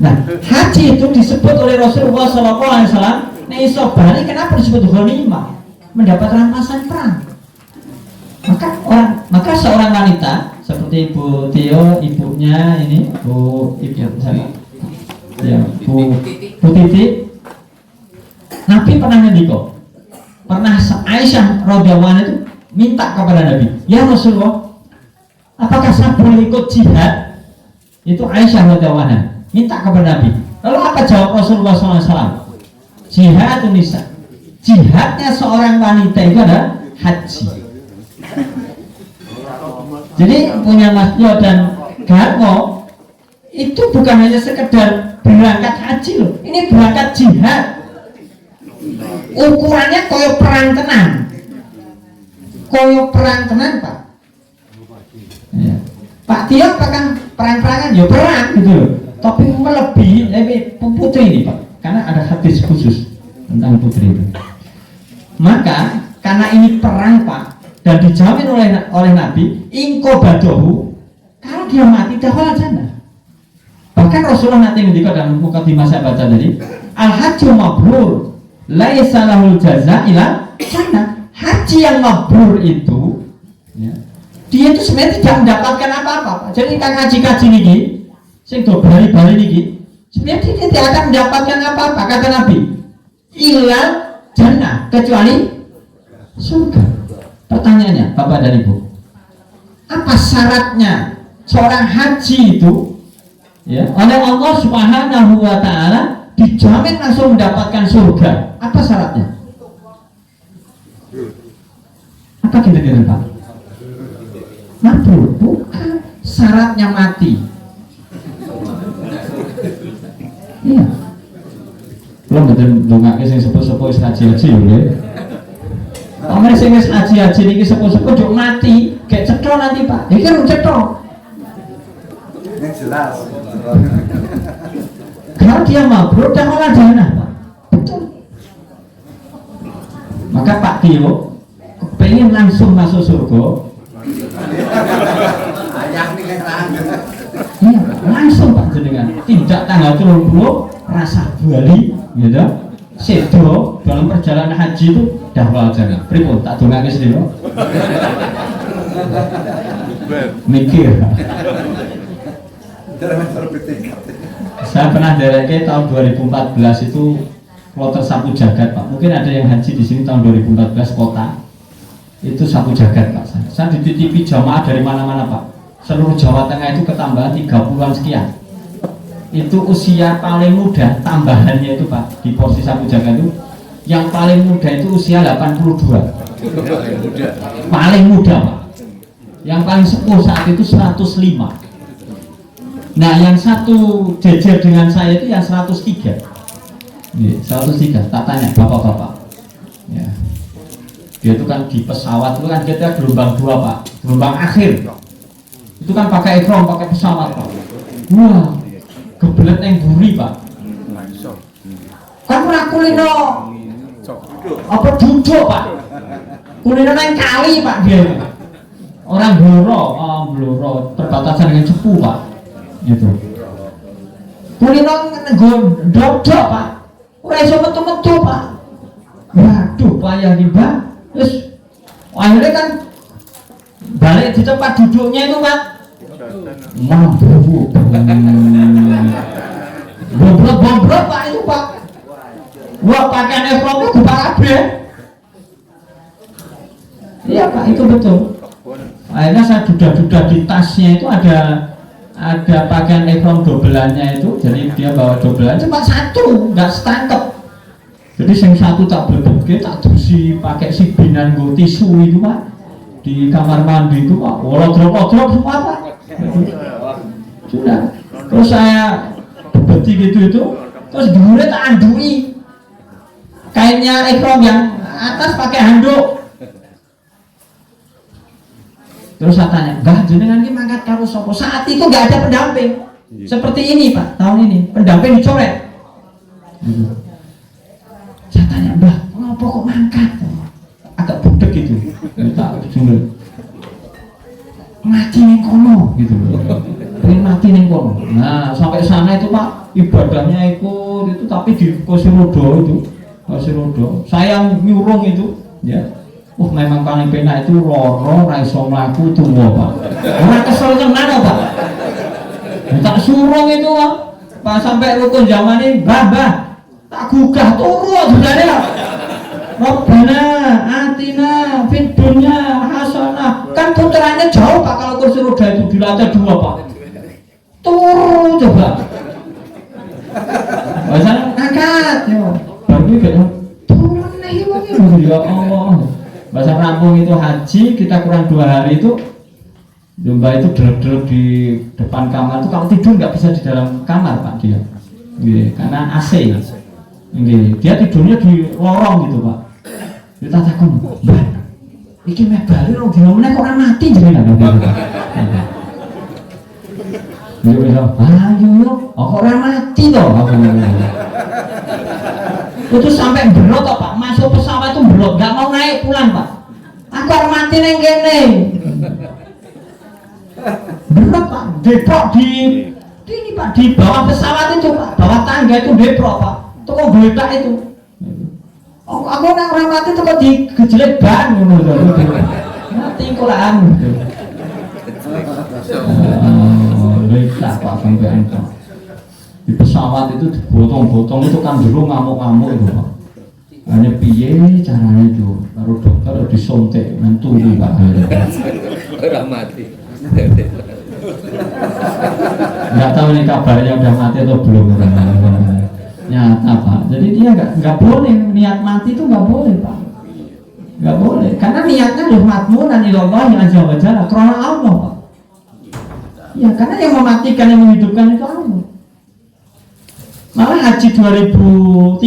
Nah, haji itu disebut oleh Rasulullah SAW. Nah, iso bali kenapa disebut ghanimah? Mendapat rampasan perang. Maka seorang wanita seperti Ibu Tio, ibunya ini Bu Ibu sana, ya Bu Titi, Nabi pernah ngendiko, pernah Aisyah radhiyallahu anha itu minta kepada Nabi, ya Rasulullah, apakah saya boleh ikut jihad? Itu Aisyah radhiyallahu anha minta kepada Nabi. Lalu apa jawab Rasulullah SAW? Jihad nisa, jihadnya seorang wanita itu adalah haji. Jadi punya Mas Jo dan Garmo itu bukan hanya sekedar berangkat haji loh, ini berangkat jihad. Ukurannya koyo perang tenan Pak. Ya. Pak Tio apakah perang-perangan? Ya perang gitu loh. Tapi melebihi putri ini Pak, karena ada hadis khusus tentang putri itu. Maka karena ini perang Pak, dan dijamin oleh Nabi, ingkobadohu, kalau dia mati dakhala jannah. Bahkan Rasulullah nanti ketika dalam mukadimah saya baca tadi, al hajju mabrur laisa lahul jaza ila jannah. Haji haji yang mabrur itu, ya, dia itu sebenarnya tidak mendapatkan apa-apa. Jadi kang haji niki, sing do bali-bali niki, sebenarnya dia tidak akan mendapatkan apa-apa, kata Nabi. Ilal jannah, kecuali surga. Pertanyaannya, Bapak dan Ibu, apa syaratnya seorang haji itu, ya, oleh Allah Subhanahu wa Ta'ala dijamin langsung mendapatkan surga? Apa syaratnya? Apa kira-kira Pak? Mabrur, bukan. Syaratnya mati. Iya. Belum betul dongake sing sepuh-sepuh wis haji-haji lho. Omong sing wis haji-haji niki sepuh-sepuh jok mati, gek cetho nanti Pak. Iki kan cetho. Yang jelas. Kalau dia mabrur dan malah jannah, Pak. Betul. Maka Pak Tio pengen langsung masuk surga. Ayah nih kan. Iya, langsung Pak jenengan. Tidak tanggal 30 rasa bali, gitu. Sedo dalam perjalanan haji itu dahwal jangan. Pripun tak dongake sedina. Mikir. Saya pernah dereke tahun 2014 itu kloter sapu jagat Pak. Mungkin ada yang haji di sini tahun 2014 kota. Itu sapu jagat Pak. Saya dititipi jamaah dari mana-mana Pak. Seluruh Jawa Tengah itu ketambahan 30-an sekian. Itu usia paling muda tambahannya itu Pak di porsi sapu jagat itu yang paling muda itu usia 82. Paling muda Pak. Yang paling sepuh saat itu 105. Nah yang satu jejer dengan saya itu yang 103. 103. Tak tanya bapak-bapak. Ya. Dia itu kan di pesawat itu kan kita gelombang 2 Pak, gelombang akhir. Itu kan pakai ekrom, pakai pesawat Pak. Wah, kebelet yang buri Pak. Kan pernah kulino apa duduk Pak? Kulino yang kali Pak dia. Orang Bloro, perbatasan dengan Cepu Pak. Gitu. Kulino dodok Pak. Ora iso metu-metu Pak. Waduh, payah nih Mbak. Terus akhirnya kan balik di tempat duduknya itu Pak. Bombrok Pak itu Pak. Wah pakaian efromnya gue kabeh. Iya Pak, itu betul. Akhirnya saya duda-duda di tasnya itu ada pakaian efrom dobelannya itu. Jadi dia bawa dobelan cuma satu, nggak setangkep. Jadi yang satu tak berbeda, tak dusi pakai sibinan gue tisu itu Pak. Di kamar mandi itu Pak, wodrop semua Pak. Sudah. Terus saya beti gitu itu, terus dulunya tak andui kainnya ekrom yang atas pakai handuk. Terus saya tanya, Mbah jenengan ini mangkat karo sapa? Saat itu nggak ada pendamping. Seperti ini Pak, tahun ini pendamping dicoret. Saya tanya, Mbah, kenapa kok mangkat? Agak budek gitu. Tak jujur. Mati neng kono gitu loh. Pengen mati neng kono. Nah, sampai sana itu Pak, ibadahnya ikut itu tapi di kursi roda itu. Kursi roda. Saya nyurung itu, ya. Memang paling penak itu loro ra iso mlaku tuwa Pak. Ora kesel tenan Pak. Tak surung itu Pak sampai rukun zaman ini, Mbah, tak gugah turu judane Pak. Rabbana atina fid dunya hasanah. Kan putarannya jauh Pak kalau kursi roda itu di lantai 2 Pak. Turu coba. Bahasa angkat ya. Baru gitu. Turun nih ya Allah. Bahasa Lampung itu haji, kita kurang 2 hari itu domba itu drep-drep di depan kamar itu kalau tidur nggak bisa di dalam kamar Pak dia. Karena AC. Dia tidurnya di lorong gitu Pak. Kita takut, Mbak, ini meh balik loh, gimana kok orang mati jadi nggak gitu. Dia bilang, yuk, kok orang mati toh? Itu sampai belot toh Pak, masuk pesawat itu belot, nggak mau naik pulang Pak. Aku orang mati neng kene. Belot Pak, depok di ini Pak, di bawah pesawat itu Pak, bawah tangga itu depok Pak. Itu kok beledak itu. Aku nang ora mati tuh kok digejelek ban ngono lho. Mati Quran gitu. Lha apa sampean kok. Di pesawat itu digotong-gotong itu kan dulu ngamuk-ngamuk itu Pak. Hanya piye caranya itu, baru dokter disuntik mentuli Pak. Orang mati. Nggak tahu ini kabarnya udah mati atau belum. Nyata Pak. Jadi dia nggak boleh niat mati itu nggak boleh Pak. Nggak boleh. Karena niatnya udah matmunan ilallah yang azza wa jalla karena Allah Pak. Ya karena yang mematikan yang menghidupkan itu Allah. Malah haji 2013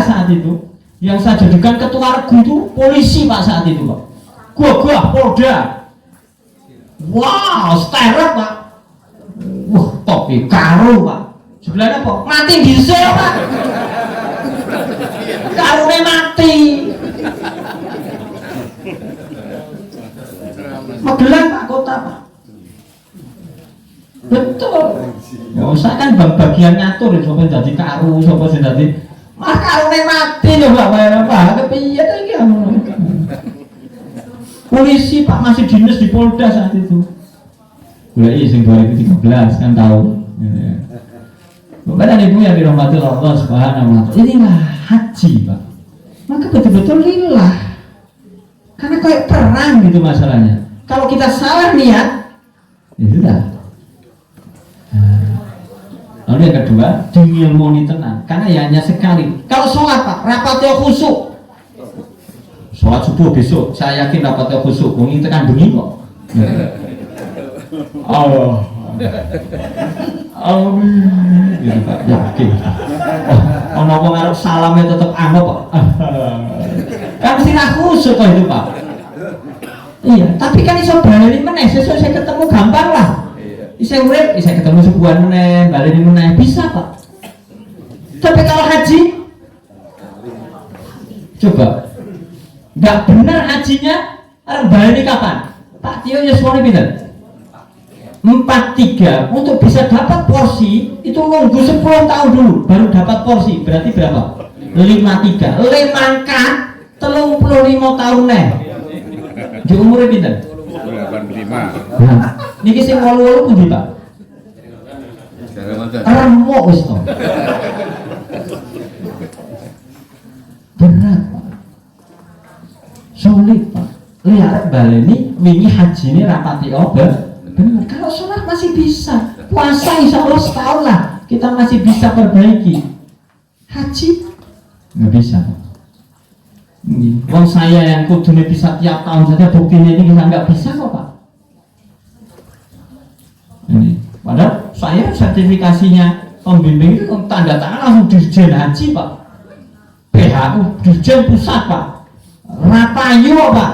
saat itu yang saya jadikan ketua regu itu polisi Pak saat itu Pak. Gua Polda. Wow, sterep Pak. Wah, topi karo Pak. Sebelahnya Pak, mati bisa Pak. Karone mati. Magelang Pak kota Pak. Betul. Ya usah kan bagian ngatur sapa dadi karo, sapa sing dadi karone mati lho Pak. Kepiye to iki ngono. Polisi Pak masih dinas di Polda saat itu. Mulai sing 2013 kan tahu. Bapak Ibu yang dirahmati Allah Subhanahu wa taala. Inilah haji, Pak. Maka betul-betul lillah. Karena kayak perang gitu masalahnya. Kalau kita salah niat, ya sudah. Lalu yang kedua, diilmoni tenang. Karena ya hanya sekali. Kalau sholat Pak, rapatnya khusyuk. Sholat subuh besok, saya yakin rapatnya khusyuk. Ini tekan bengi kok. Allah. Amin. Gitu Pak, yakin. Ngomong arep salamnya tetap amo Pak. Kan mesti khusyuk kok itu Pak. Iya, tapi kan iso bali meneh, sesuk saya ketemu gampang lah. Bisa urip, bisa ketemu sebulan meneh, bali meneh bisa Pak. Tapi kalau haji, coba, nggak benar hajinya, bali kapan? Pak Tio Yuswani pinter. 43 untuk bisa dapat porsi itu nunggu 10 tahun dulu baru dapat porsi, berarti berapa? 53 lemangka 35 tahun nih di umurnya pinter 85. nah ini sing wolu-wolu pundi Pak? Remuk wis to berat Pak sulit Pak lihat baleni wingi haji ini rapati obat benar, kalau sholat masih bisa, puasa insya Allah setahun lah kita masih bisa perbaiki. Haji nggak bisa. Wong saya yang kudunya bisa tiap tahun saja buktinya ini kita nggak bisa kok Pak. Ini, padahal saya sertifikasinya pembimbing itu tanda tangan langsung dirjen haji Pak. PHU dirjen pusat Pak. Rapayu Pak.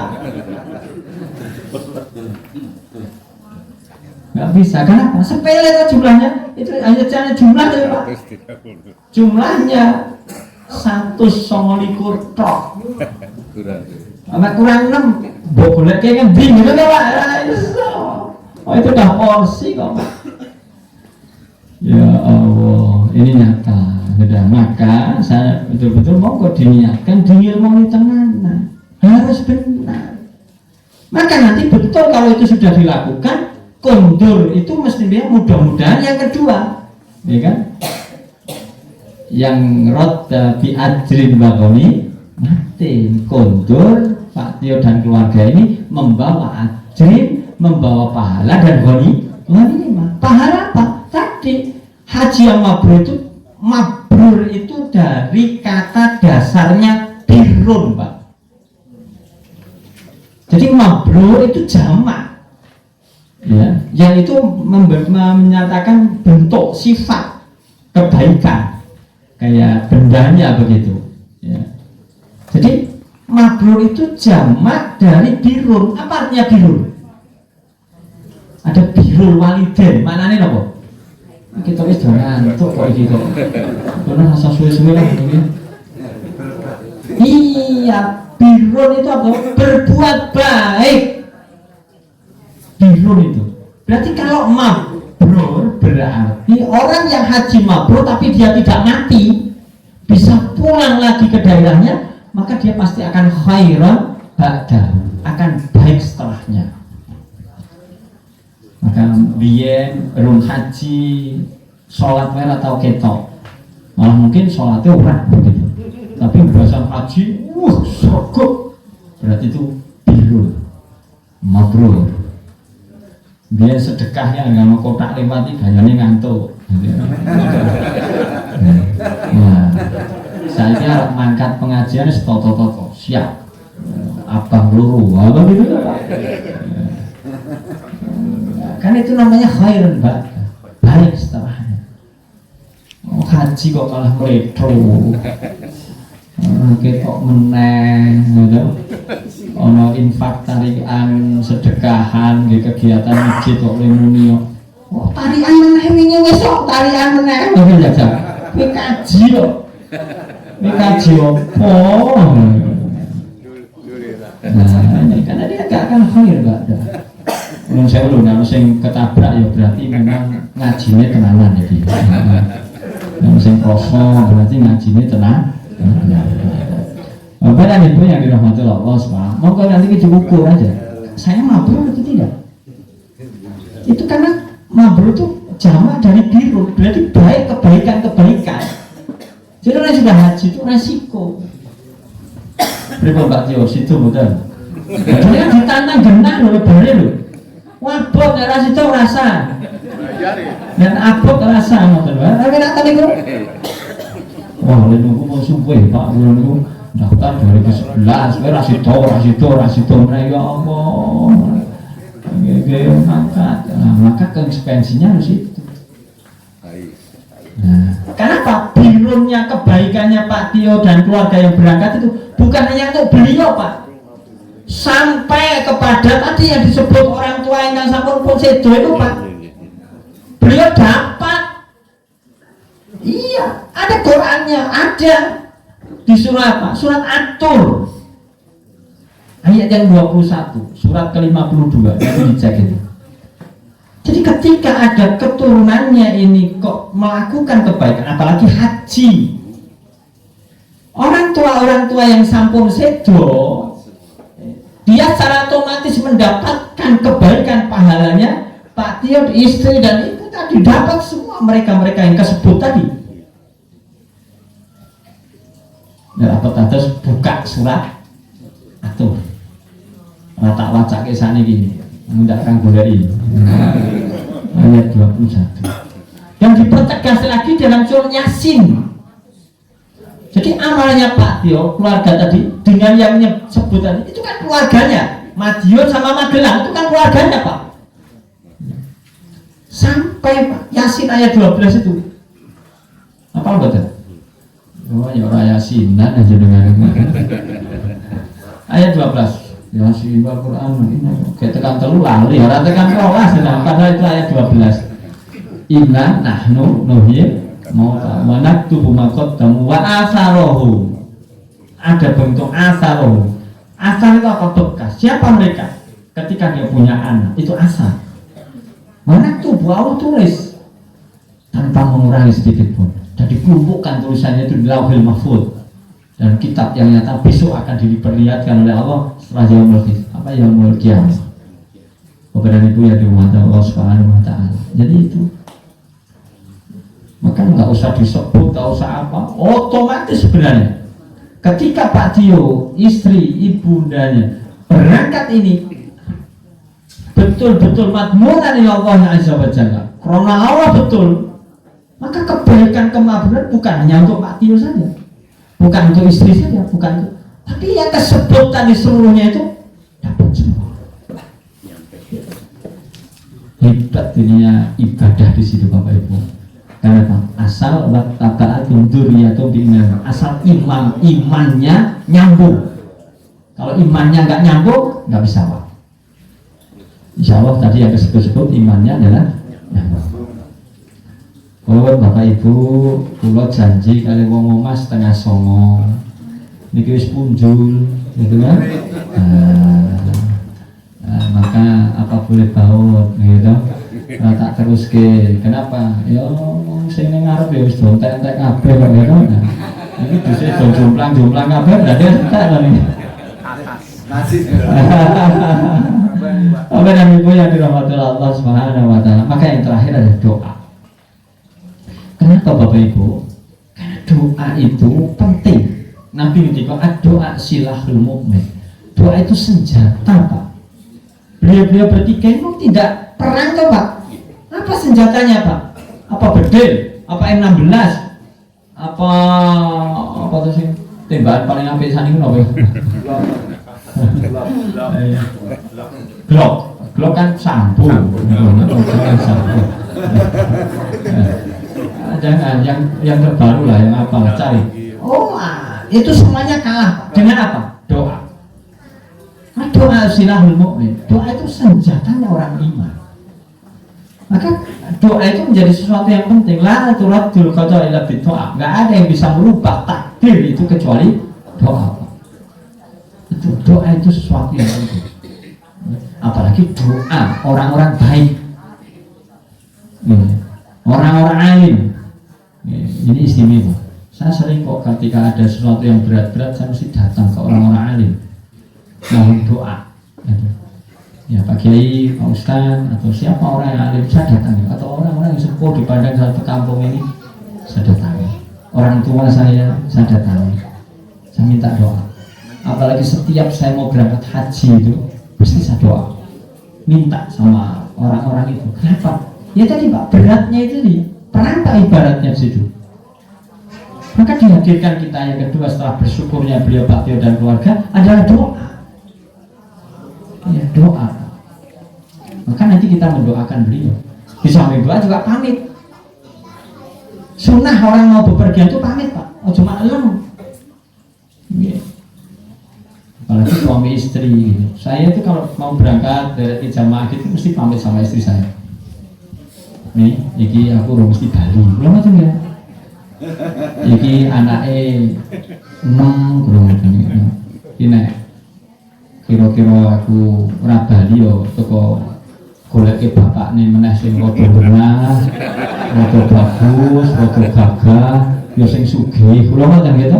Nggak bisa, kenapa? Sepele itu jumlahnya, itu hanya jumlah ya Pak. Jumlahnya 129 tok. Kurang 6. Boleh kayak bingung gitu Pak. Oh itu udah porsi kok Pak. Ya Allah, ini nyata. Sudah maka saya betul-betul mau kok diniatkan diilmoni tenanan. Harus benar. Maka nanti betul kalau itu sudah dilakukan. Kondur itu mestinya mudah-mudahan yang kedua, ya kan? Yang roda bi ajrin bagoni mati kondur Pak Tio dan keluarga ini membawa ajrin, membawa pahala dan goni mah pahala apa? Tadi haji yang mabrur itu dari kata dasarnya birrun Pak. Jadi mabrur itu jamak. Ya, yang itu menyatakan bentuk sifat kebaikan kayak bendanya begitu ya. Jadi mabrur itu jamak dari birrun. Apa artinya birrun? Ada birrul walidain, maknanya apa? Kita wis ngantuk kok iki kok. Karena rasa suwe-suwe lah ini. Iya, birrun itu apa? Berbuat baik. Birrun itu berarti kalau mabrur berarti orang yang haji mabrur tapi dia tidak mati bisa pulang lagi ke daerahnya maka dia pasti akan khairan ba'dahu, akan baik setelahnya. Maka biyen rum haji sholat merah atau ketok, malah mungkin sholatnya orang begitu, tapi bahasa haji sogok, berarti itu biru mabrur. Biar sedekahnya nggak mau kotak lewati gayanya ngantuk. Nah, saya harap mangkat pengajian toto siap. Abang luru, apa gitu Pak? Kan itu namanya khairun Pak, baik setelahnya. Oh, haji kok malah meletro, ketok meneng, gitu. Ono infak tarian sedekahan di kegiatan masjid kok lemuni. Oh tarian meneh wingi wis kok tarian meneh. Oke jajak. Iki kaji kok. Iki kaji opo? Nah, ini kan dia agak akan khair Mbak. Menurut saya lho nek sing ketabrak ya berarti memang ngajine tenanan iki. Nek sing kosong berarti ngajine tenan. Bapak dan Ibu yang dirahmati Allah SWT, mau nanti kita ukur aja, saya mabrur atau tidak? Itu karena mabrur itu jamak dari biru, berarti baik, kebaikan. Jadi orang sudah haji itu resiko. Berapa Pak Tio, situ betul. Jadi kan ditantang genah loh, boleh loh. Wabot darah situ rasa, dan abot rasa, betul Pak. Tapi nak tadi kok, wah, nunggu mau subuh Pak, nunggu. Daftar 2011, rasito, ya Allah, maka konsekuensinya harus itu. Nah, kenapa birunnya kebaikannya Pak Tio dan keluarga yang berangkat itu bukan hanya untuk beliau Pak, sampai kepada tadi yang disebut orang tua yang sampun pun sedo itu Pak, beliau dapat, iya, ada Qurannya, ada. Di surat apa? Surat At-Tur ayat yang 21, surat ke-52 itu dicek itu. Jadi ketika ada keturunannya ini kok melakukan kebaikan, apalagi haji, orang tua yang sampun sedo, dia secara otomatis mendapatkan kebaikan pahalanya Pak Tio, istri dan itu tadi dapat semua mereka yang kesebut tadi. Dan atas buka surat At-Tur. Tak wacak ke sana gini, mengundangkan golai ayat 21. Yang dipertegas lagi dalam surat Yasin. Jadi amalnya Pak Tio, keluarga tadi dengan yang sebut tadi itu kan keluarganya. Madiun sama Magelang itu kan keluarganya Pak. Sampai Pak Yasin ayat 12 itu. Apa betul? Oh ya orang Yasinan aja dengar ayat 12 Yasin Al-Quran ini kayak tekan telu lali orang tekan rolas padahal itu ayat 12 inna nahnu nuhyi mauta wa naktubu ma qaddamu wa asarohu. Ada bentuk asarohu. Asar itu apa? Bekas. Siapa mereka? Ketika dia punya anak itu asar. Wa naktubu Allah tulis tanpa mengurangi sedikit pun. Dan dikumpulkan tulisannya itu di Lauhil Mahfuz, dan kitab yang nyata besok akan diperlihatkan oleh Allah setelah yaumul qiyamah. Kepada Ibu yang dirahmati Allah Subhanahu wa taala. Jadi itu. Maka nggak usah disebut, nggak usah apa, otomatis sebenarnya. Ketika Pak Tio, istri, ibundanya berangkat ini betul-betul madmunan ila Allah Azza wa Jalla. Karena Allah betul. Maka kebaikan kemabruran bukan hanya untuk Pak Tio saja, bukan untuk istri saja, bukan untuk, tapi yang tersebut tadi seluruhnya itu dapat semua. Hebat dunia ibadah di situ Bapak Ibu. Karena apa? Asal wattaba'atum dzurriyyatum biiman. Asal imannya nyambung. Kalau imannya nggak nyambung, nggak bisa Pak. Insya Allah tadi yang disebut imannya adalah nyambung. Oh Bapak Ibu, kula janji kali wong omah 8:30. Niki wis punjul, gitu kan? Maka apa boleh baut, gitu. Tak terus ke. Kenapa? Ya sing ning ngarep ya wis dontek-entek kabeh kok gitu. Nah, Ini bisa jomplang kabeh berarti entek to nih. Nasi. Apa dan ibu yang dirahmati Allah Subhanahu wa taala. Maka yang terakhir adalah doa. Kenapa Bapak Ibu? Karena doa itu penting. Nabi ngendika doa silahul mukmin. Doa itu senjata, Pak. Beliau bertiga itu tidak perang toh, Pak. Apa senjatanya, Pak? Apa bedil? Apa M16? Apa tuh sih? Tembakan paling apik sani ku napa? Glock kan sampo. Jangan yang terbaru lah, yang apa cari. Itu semuanya kalah dengan apa? Doa. Doa silahul mukmin. Doa itu senjatanya orang iman. Maka doa itu menjadi sesuatu yang penting. La turaddul qada illa bidoa. Enggak ada yang bisa merubah takdir itu kecuali doa. Doa itu sesuatu yang penting. Apalagi doa orang-orang baik, orang-orang alim. Ini istimewa. Saya sering kok ketika ada sesuatu yang berat-berat saya mesti datang ke orang-orang alim mohon doa. Ya Pak Kiai, Pak Ustaz atau siapa orang yang alim saya datangi, atau orang-orang yang sepuh di padang satu kampung ini saya datangi. Orang tua saya datangi. Saya minta doa. Apalagi setiap saya mau berangkat haji itu mesti saya doa. Minta sama orang-orang itu. Kenapa? Ya tadi Pak, beratnya itu nih. Perang Pak ibaratnya situ. Maka dihadirkan kita yang kedua setelah bersyukurnya beliau Pak Tio dan keluarga adalah doa. Ya doa. Maka nanti kita mendoakan beliau. Di samping doa juga pamit. Sunnah orang mau bepergian itu pamit Pak. Oh cuma elem. Ya. Apalagi suami istri. Gitu. Saya itu kalau mau berangkat dari jamaah gitu mesti pamit sama istri saya. Nih, iki aku udah mesti Bali. Belum macam ya. Iki anake 6 kurang ini kira-kira aku ora bali yo teko goleke bapakne meneh sing rada bengah, rada bagus, rada gagah, yo sing sugih. Kula ngoten gitu.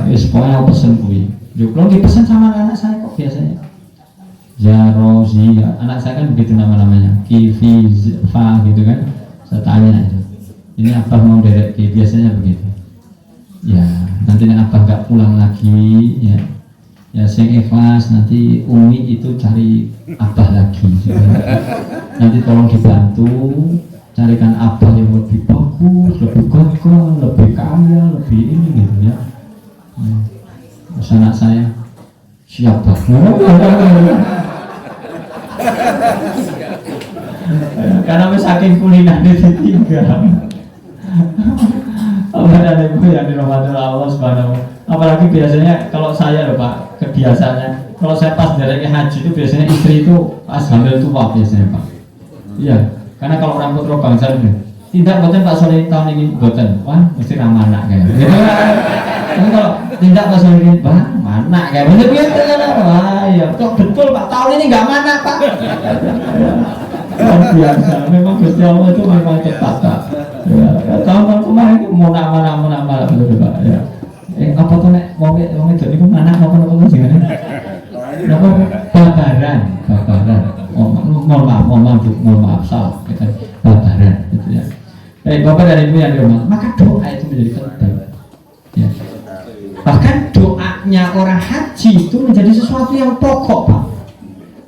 Wis pokoke pesen kuwi. Yo kula dipesen sama anak saya kok biasanya. Ya Rozi, anak saya kan begitu nama-namanya. Kivi, Fa gitu kan. Saya tanya itu. Ini abah mau derek biasanya begitu. Ya nanti abah nggak pulang lagi ya sing ikhlas nanti Umi itu cari abah lagi nanti tolong dibantu carikan abah yang lebih bagus, lebih gagah, lebih kaya, lebih ini gitu ya. Anak saya siap bah. Karena saking kuliner ditinggal. Ada ibu yang dirahmati Allah Subhanahu. Apalagi biasanya kalau saya loh Pak, kebiasaannya kalau saya pas dari haji itu biasanya istri itu pas hamil tua biasanya Pak. Iya, karena kalau orang putra bangsa itu tidak boten Pak Soleh tahun ini boten, wah mesti ramah anak kayak. Tapi kalau tidak Pak Soleh ini, wah mana kayak begitu kan? Wah ya, kok betul Pak tahun ini nggak mana Pak? Luar biasa, memang Gusti Allah itu memang cepat Pak. Ya, tahun kemarin mau nama betul Pak. Ya. Apa tuh nek mau itu niku anak apa sih kan? Apa babaran. Mohon maaf salah. Babaran gitu ya. Bapak dan Ibu yang dirahmati, maka doa itu menjadi penting. Ya. Bahkan doanya orang haji itu menjadi sesuatu yang pokok Pak.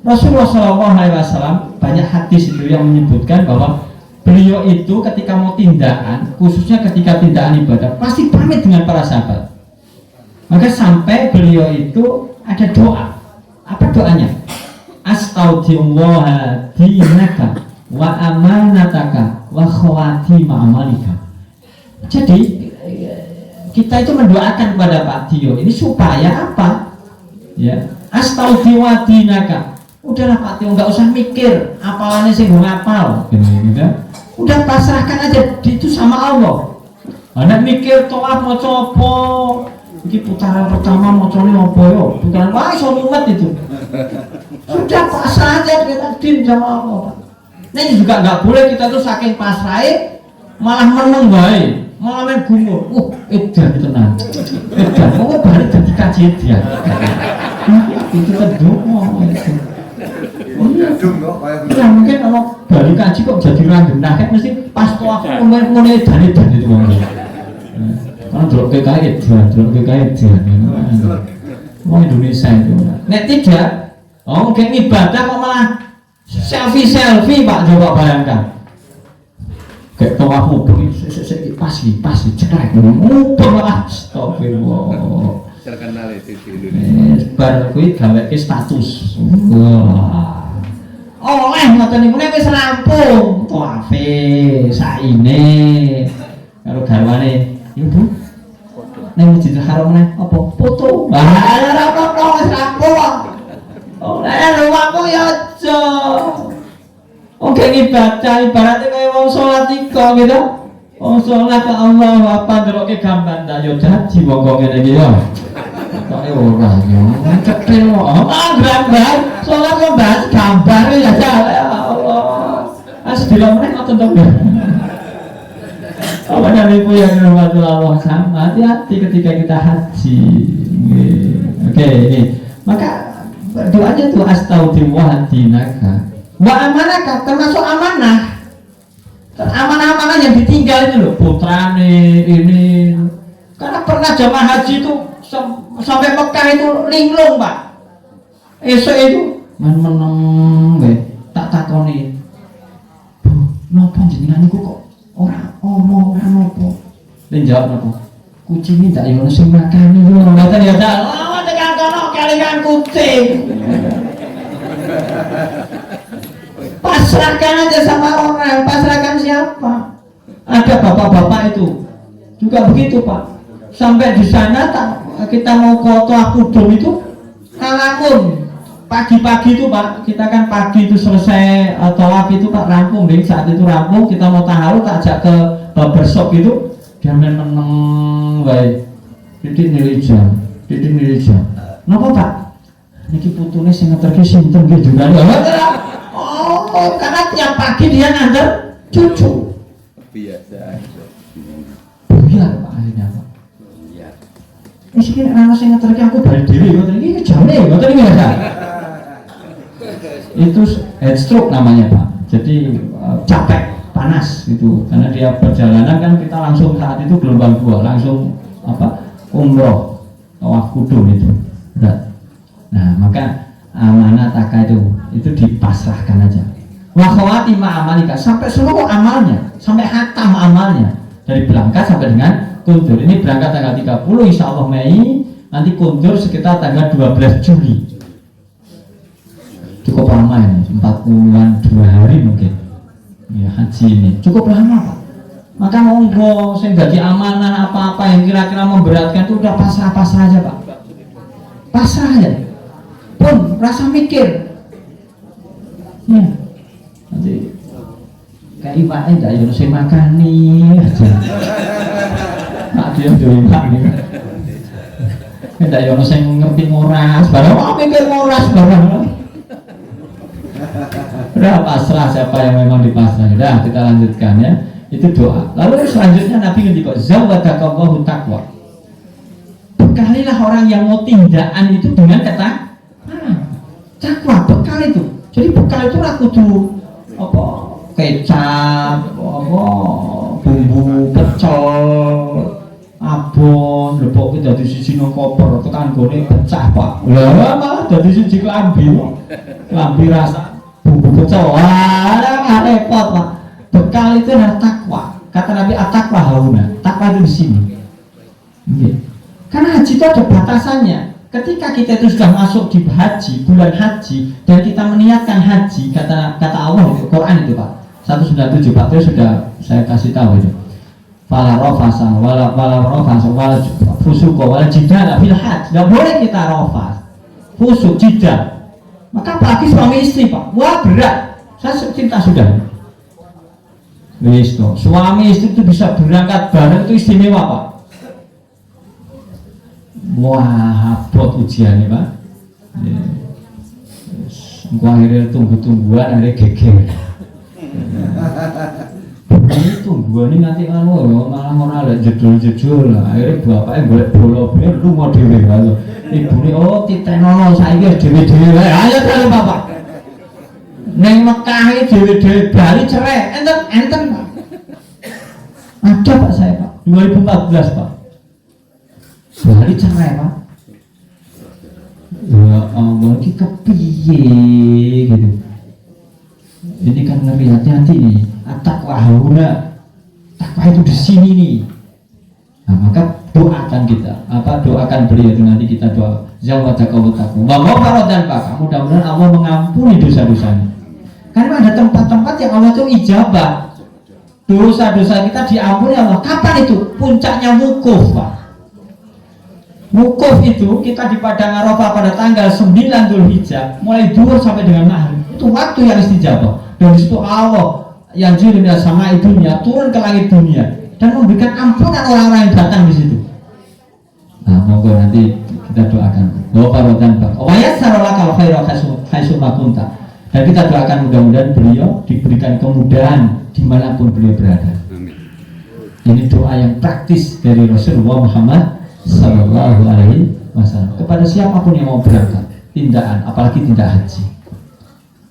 Rasulullah SAW banyak hadis itu yang menyebutkan bahwa beliau itu ketika mau tindakan, khususnya ketika tindakan ibadah, pasti pamit dengan para sahabat. Maka sampai beliau itu ada doa. Apa doanya? Astaghfirullah dinaka wa amanataka wa khawatima amalika. Jadi kita itu mendoakan kepada Pak Tio ini supaya apa? Ya, astaghfirullah dinaka. Udahlah Pak Tio, nggak usah mikir apalannya sih gue ngapal gitu. Udah pasrahkan aja itu sama Allah. Anak mikir toah mau copo ini putaran pertama mau coba apa yo putaran wah iso mumet itu sudah pasrah aja kita din sama Allah. Nah ini juga nggak boleh kita tuh saking pasrah malah meneng baik malah main gumur. Edan tenang. Edan, kok balik dari kaji dia. Itu kedua itu. Kadung kok kayak Ya mungkin kalau balik kaji kok jadi random. Nah kan mesti pas tuh aku ngomong edan itu ngomong. Karena dulu PKI dia. Mau Indonesia itu. Nek tidak, mungkin ibadah kok malah selfie Pak, coba bayangkan. Kayak tawaf mubeng pasti cekrek mubeng lah, astagfirullah. Terkenal itu di Indonesia. Bar kuwi gaweke status. Wah. Oleh ngoten niku nek wis rampung tawafe saine karo garwane, "Ibu, nek Masjidil Haram meneh apa? Foto." Lah ora apa-apa wis rampung kok. Oleh luwakku ya aja. Oke ibadah ibaratnya kayak wong sholat iko gitu. Wong sholat ke Allah apa ndeloke gambar ndak yo dadi wong kok ngene iki yo. Kok ora yo. Cepet kok. Gambar. Sholat kok bahas gambar ya ya Allah. As dilomrek ngoten to. Apa Ibu yang dirahmati Allah, sama hati-hati ketika kita haji. Oke, ini. Maka doanya tuh astaghfirullah dinaka. Wa amanah termasuk amanah. Amanah-amanah yang ditinggal itu loh, putrane ini. Karena pernah jamaah haji itu sampai Mekah itu linglung Pak. Esok itu meneng tak takoni. Napa jenengan niku kok ora omong ora napa. Lan jawab napa? Kucing iki ndak yo sing makani yo ngoten ya ta. Oh tekan kono kelingan kucing. Pasrahkan aja sama orang, pasrahkan siapa? Ada bapak-bapak itu juga begitu Pak. Sampai di sana kita mau ke Tawaf Qudum itu ngalamun pagi-pagi itu Pak, kita kan pagi itu selesai tawaf itu Pak, rampung deh. Saat itu rampung kita mau tahalul, tak ajak ke barbershop itu dia meneng baik titik nilija napa Pak? Niki putune sing ngeterke sinten nggih juga. Oh, karena tiap pagi dia nganter cucu. Biasa. Biar Pak akhirnya Pak. Iya. Wis iki nek ana sing ngeterke aku bali dhewe ngoten iki jane ngoten iki ya. Itu heat stroke namanya Pak. Jadi capek, panas gitu. Karena dia perjalanan kan kita langsung saat itu gelombang 2 langsung umroh Tawaf Qudum itu. Berat. Nah, maka amanah taka itu dipasrahkan aja. Wa khawati ma'amalika, sampai seluruh amalnya, sampai hatam amalnya dari berangkat sampai dengan kundur. Ini berangkat tanggal 30 insya Allah Mei, nanti kundur sekitar tanggal 12 Juli. Cukup lama ini, 40-an 2 hari mungkin ya haji ini, cukup lama Pak. Maka monggo saya jadi amanah apa-apa yang kira-kira memberatkan itu udah pasrah-pasrah aja Pak. Pasrah ya, pun rasa mikir ya, nanti kayak ibaratnya tidak ada saya makan nih aja tak dia makan nih tidak ada saya ngerti nguras barang mau mikir nguras barang udah pasrah siapa yang memang dipasrah. Udah kita lanjutkan ya, itu doa. Lalu selanjutnya Nabi ngendika zawadakallahu taqwa, bekalilah orang yang mau tindakan itu dengan takwa, bekal itu. Jadi bekal itu aku tuh apa kecap, apa bumbu pecel, abon, lepok itu dari sisi koper, tekan gone pecah Pak. Lah malah dari sisi kelambi rasa bumbu pecel. Wah, repot Pak. Bekal itu adalah takwa. Kata Nabi at-taqwa hauna. Takwa itu di sini. Okay. Karena haji itu ada batasannya. Ketika kita itu sudah masuk di haji, bulan haji, dan kita meniatkan haji, kata Allah di Quran itu Pak, 197 Pak, itu sudah saya kasih tahu itu. Fala rafasa wala rafasa wala fusuqa wala jidala fil hajj. Enggak boleh kita rafas, fusuk, jidal. Maka apalagi suami istri Pak, wah berat. Saya cinta sudah. Wis toh, suami istri itu bisa berangkat bareng itu istimewa Pak. Wah, habot ujiannya Pak. Gua akhirnya tunggu-tungguan, akhirnya geger. Itu tungguane nganti anu malah ora lek jedul-jedul. Akhire bapake golek bola-bola lunga dhewe lho. Ibune oh titenono saiki dhewe-dhewe wae. Ayo karo bapak. Neng Mekah iki dhewe-dhewe Bali cerai. Enten Pak. Ada Pak saya Pak. 2014 Pak. Bali cerai Pak. Ya Allah kita piye gitu. Ini kan ngeri, hati-hati nih. At-taqwa hauna. Takwa itu di sini nih. Nah, maka doakan kita. Doakan beliau itu nanti kita doa. Zawataka wa taqwa. Wa maghfiratan Pak. Mudah-mudahan Allah mengampuni dosa-dosanya. Karena ada tempat-tempat yang Allah itu ijabah. Dosa-dosa kita diampuni Allah. Kapan itu? Puncaknya wukuf Pak. Wukuf itu kita di Padang Arafah pada tanggal 9 Dzulhijjah mulai zuhur sampai dengan maghrib. Itu waktu yang istijabah. Dan disitu Allah yang jilnya sama dunia turun ke langit dunia dan memberikan ampunan orang-orang yang datang di situ. Nah, monggo nanti kita doakan. Wa faratan Pak. Wa yassaralaka khairal haitsu kunta. Dan kita doakan mudah-mudahan beliau diberikan kemudahan dimanapun beliau berada. Ini doa yang praktis dari Rasulullah Muhammad Sallallahu Alaihi Wasallam kepada siapapun yang mau berangkat tindakan, apalagi tindak haji.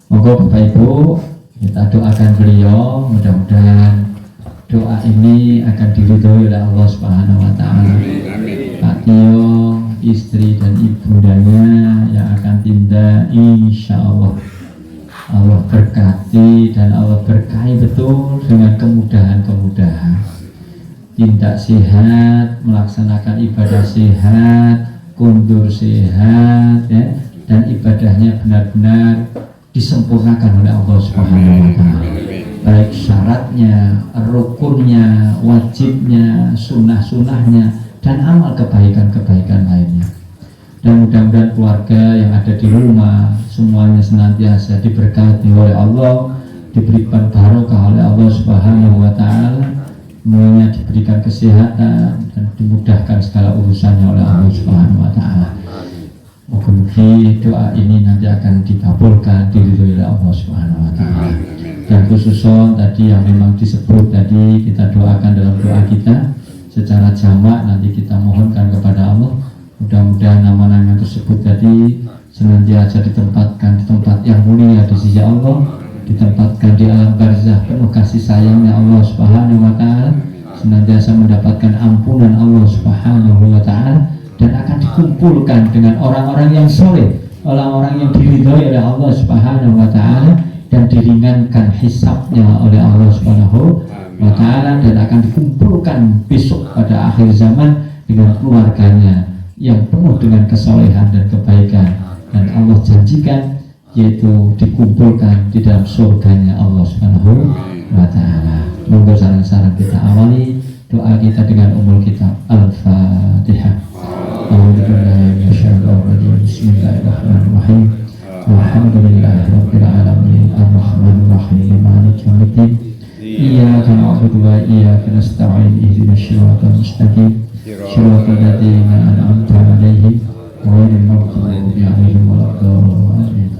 Monggo Bapak Ibu kita doakan beliau, mudah-mudahan doa ini akan diridhoi oleh Allah Subhanahu Wa Taala. Pak Tio, istri dan ibundanya yang akan tindak, insya Allah Allah berkati dan Allah berkahi betul dengan kemudahan-kemudahan. Tindak sehat, melaksanakan ibadah sehat, kundur sehat, ya, dan ibadahnya benar-benar disempurnakan oleh Allah Subhanahu Wa Taala. Baik syaratnya, rukunnya, wajibnya, sunnah-sunnahnya, dan amal kebaikan-kebaikan lainnya. Dan mudah-mudahan keluarga yang ada di rumah semuanya senantiasa diberkati oleh Allah, diberikan barokah oleh Allah Subhanahu Wa Taala. Semuanya diberikan kesehatan dan dimudahkan segala urusannya oleh Allah Subhanahu Wa Taala. Mungkin doa ini nanti akan dikabulkan diridhoi oleh Allah Subhanahu Wa Taala. Dan khususnya tadi yang memang disebut tadi kita doakan dalam doa kita secara jamak, nanti kita mohonkan kepada Allah mudah-mudahan nama-nama yang tersebut tadi senantiasa ditempatkan di tempat yang mulia di sisi Allah, ditempatkan di alam barzah penuh kasih sayangnya Allah Subhanahu Wa Taala, senantiasa mendapatkan ampunan Allah Subhanahu Wa Taala, dan akan dikumpulkan dengan orang-orang yang soleh, orang-orang yang diridhoi oleh Allah Subhanahu Wa Taala, dan diringankan hisabnya oleh Allah Subhanahu Wa Taala, dan akan dikumpulkan besok pada akhir zaman dengan keluarganya yang penuh dengan kesolehan dan kebaikan, dan Allah janjikan yaitu dikumpulkan di dalam surganya Allah Subhanahu Wa Taala. Monggo sareng-sareng kita awali doa kita dengan umul kitab Al-Fatihah. Bismillahirrahmanirrahim. Alhamdulillahirabbil alamin arrahmanir rahim maliki yaumiddin. Iyyaka na'budu wa iyyaka nasta'in ihdinas siratal mustaqim siratal ladzina an'amta 'alaihim ghairil maghdubi 'alaihim waladdallin.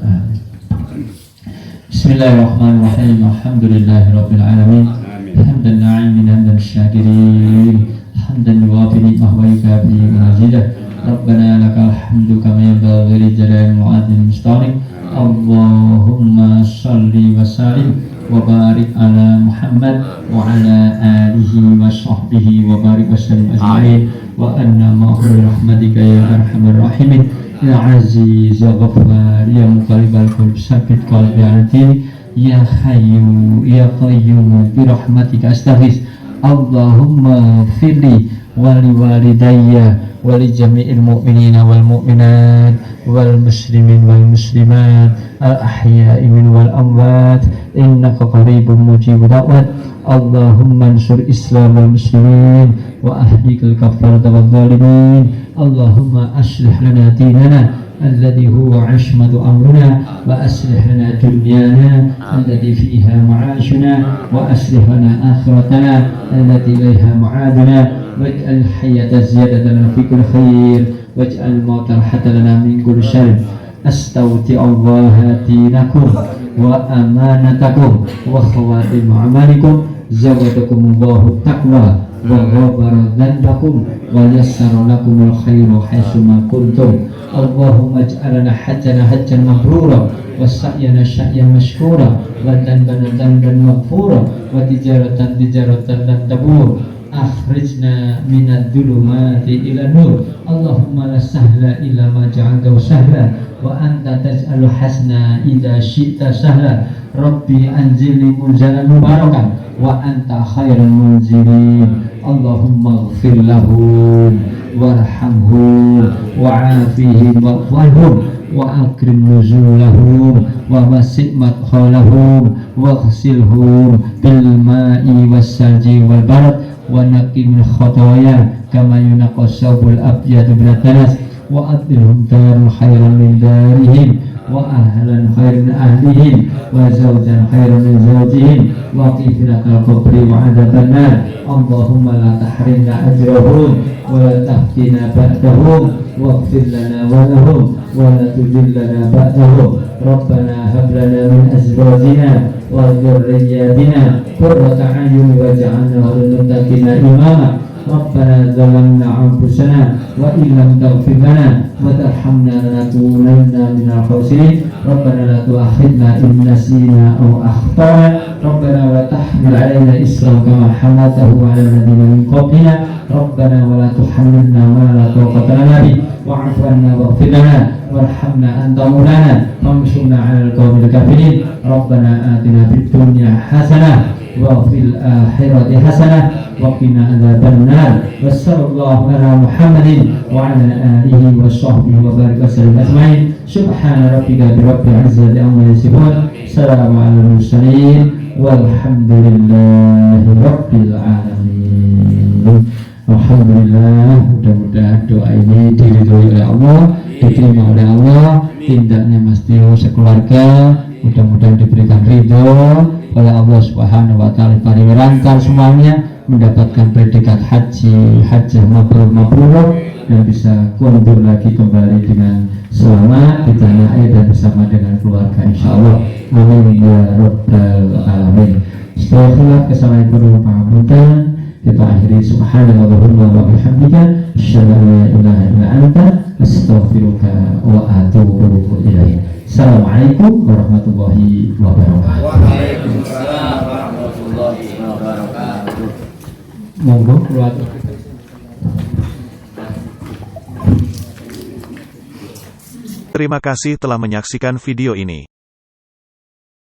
Bismillahirrahmanirrahim. Alhamdulillahirabbil alamin. Hamdan na'imin hamdan syakirin. Hamdan yuwafi ni'mah wa yukafi mazidah. Rabbana lakal hamdu kama yanbaghi li jalali mu'adzim mustaqim. Allahumma shalli wa sallim wa barik ala Muhammad wa ala alihi wa sahbihi wa barik wa sallim ajma'in wa anna ma'ahu rahmatika ya arhamar rahimin. Ya Aziz ya Ghaffar ya Muqallibal Qulub sabbit qalbi ala dinik. Ya Hayyu ya Qayyum bi rahmatika astaghits. Allahumma firli wa li walidayya wa li jami'il mu'minina wal mu'minat wal muslimin wal muslimat al ahya'i min wal amwat innaka qaribun mujibud da'wat. Allahumma ansur Islam wal muslimin wa ahlikal kafarata wal zalimin. Allahumma aslih lana dinana alladhi huwa 'ismatu amrina wa aslih lana dunyana allati fiha ma'ashuna wa aslih lana akhiratana allati ilaiha ma'aduna waj'al hayata ziyadatan lana fi kulli khair waj'al mauta rahatan lana min kulli syarr. Astaudi'ullaha dinakum wa amanatakum wa khawatim a'malikum zawadakumullahu taqwa wa ghafara dzanbakum wa yassara lakumul khairu haitsu ma kuntum. Allahumma ij'alna hajjana hajjan mabrura wa sa'yana sa'yan mashkura wa dhanbana dhanban maghfura wa tijaratan tijaratan lan tabur. Akhrijna minad dhulumati ila nur. Allahumma la sahla illa ma ja'altahu sahla wa anta taj'alul hasna idza syi'ta sahla. Rabbi anzilni munzalan mubarakan wa anta khairul munzilin. Allahumma ighfir lahum warhamhum wa'afihim wa'furhum wa akrim nuzulahum wa wasi' madkhalahum waghsilhum bil ma'i was salji wal barad wa naqi min khotoya kama yunaqas sabul abyad bil tanas wa atilhum darul khairan min darihim wa ahlan khairan ahlihim wa zawjan khairan min zawjihim wa qifiratal qabri wa adzaban nar. Allahumma la tahrimna ajrahum wa la tahtina ba'dahum waghfir lana wa lahum wa la tudillana ba'dahum. Rabbana hab lana min azwajina wa dhurriyyatina qurrata a'yun waj'alna lil muttaqina imama. Rabbana zalamna anfusana wa illam taghfir lana wa tarhamna lanakunanna minal khasirin. Rabbana la tu'akhidna in nasina aw akhtana. Rabbana wa tahmil 'alaina isran kama hamaltahu 'ala alladziina min qablina. Rabbana wa la tuhammilna ma la taqata lana bihi wa'fu 'anna waghfir lana warhamna anta maulana fansurna 'alal qaumil kafirin. Rabbana atina fid dunya hasanah wa fil akhirati hasanah wa qina adzaban nar. Wassallallahu ala Muhammadin wa ala alihi wa sahbihi wa barik wa sallam ajmain. Subhana rabbika rabbil izzati amma yasifun. Assalamu alal mursalin walhamdulillahi rabbil alamin. Alhamdulillah, mudah-mudahan doa ini diridhoi oleh Allah, diterima oleh Allah. Tindaknya Mas Tio sekeluarga mudah-mudahan diberikan ridho oleh Allah Subhanahu wa taala. Pariwirantar semuanya mendapatkan predikat haji, hajjah mabrur dan bisa kundur lagi kembali dengan selamat di tanah air dan bersama dengan keluarga insyaallah. Amin ya rabbal alamin. Setelah kesalahan guru pangapunten, kita akhiri subhanallahumma wa bihamdika asyhadu an la ilaha illa anta astaghfiruka wa atubu ilaik. Assalamualaikum warahmatullahi wabarakatuh. Waalaikumsalam warahmatullahi wabarakatuh. Monggo keluarga. Terima kasih telah menyaksikan video ini.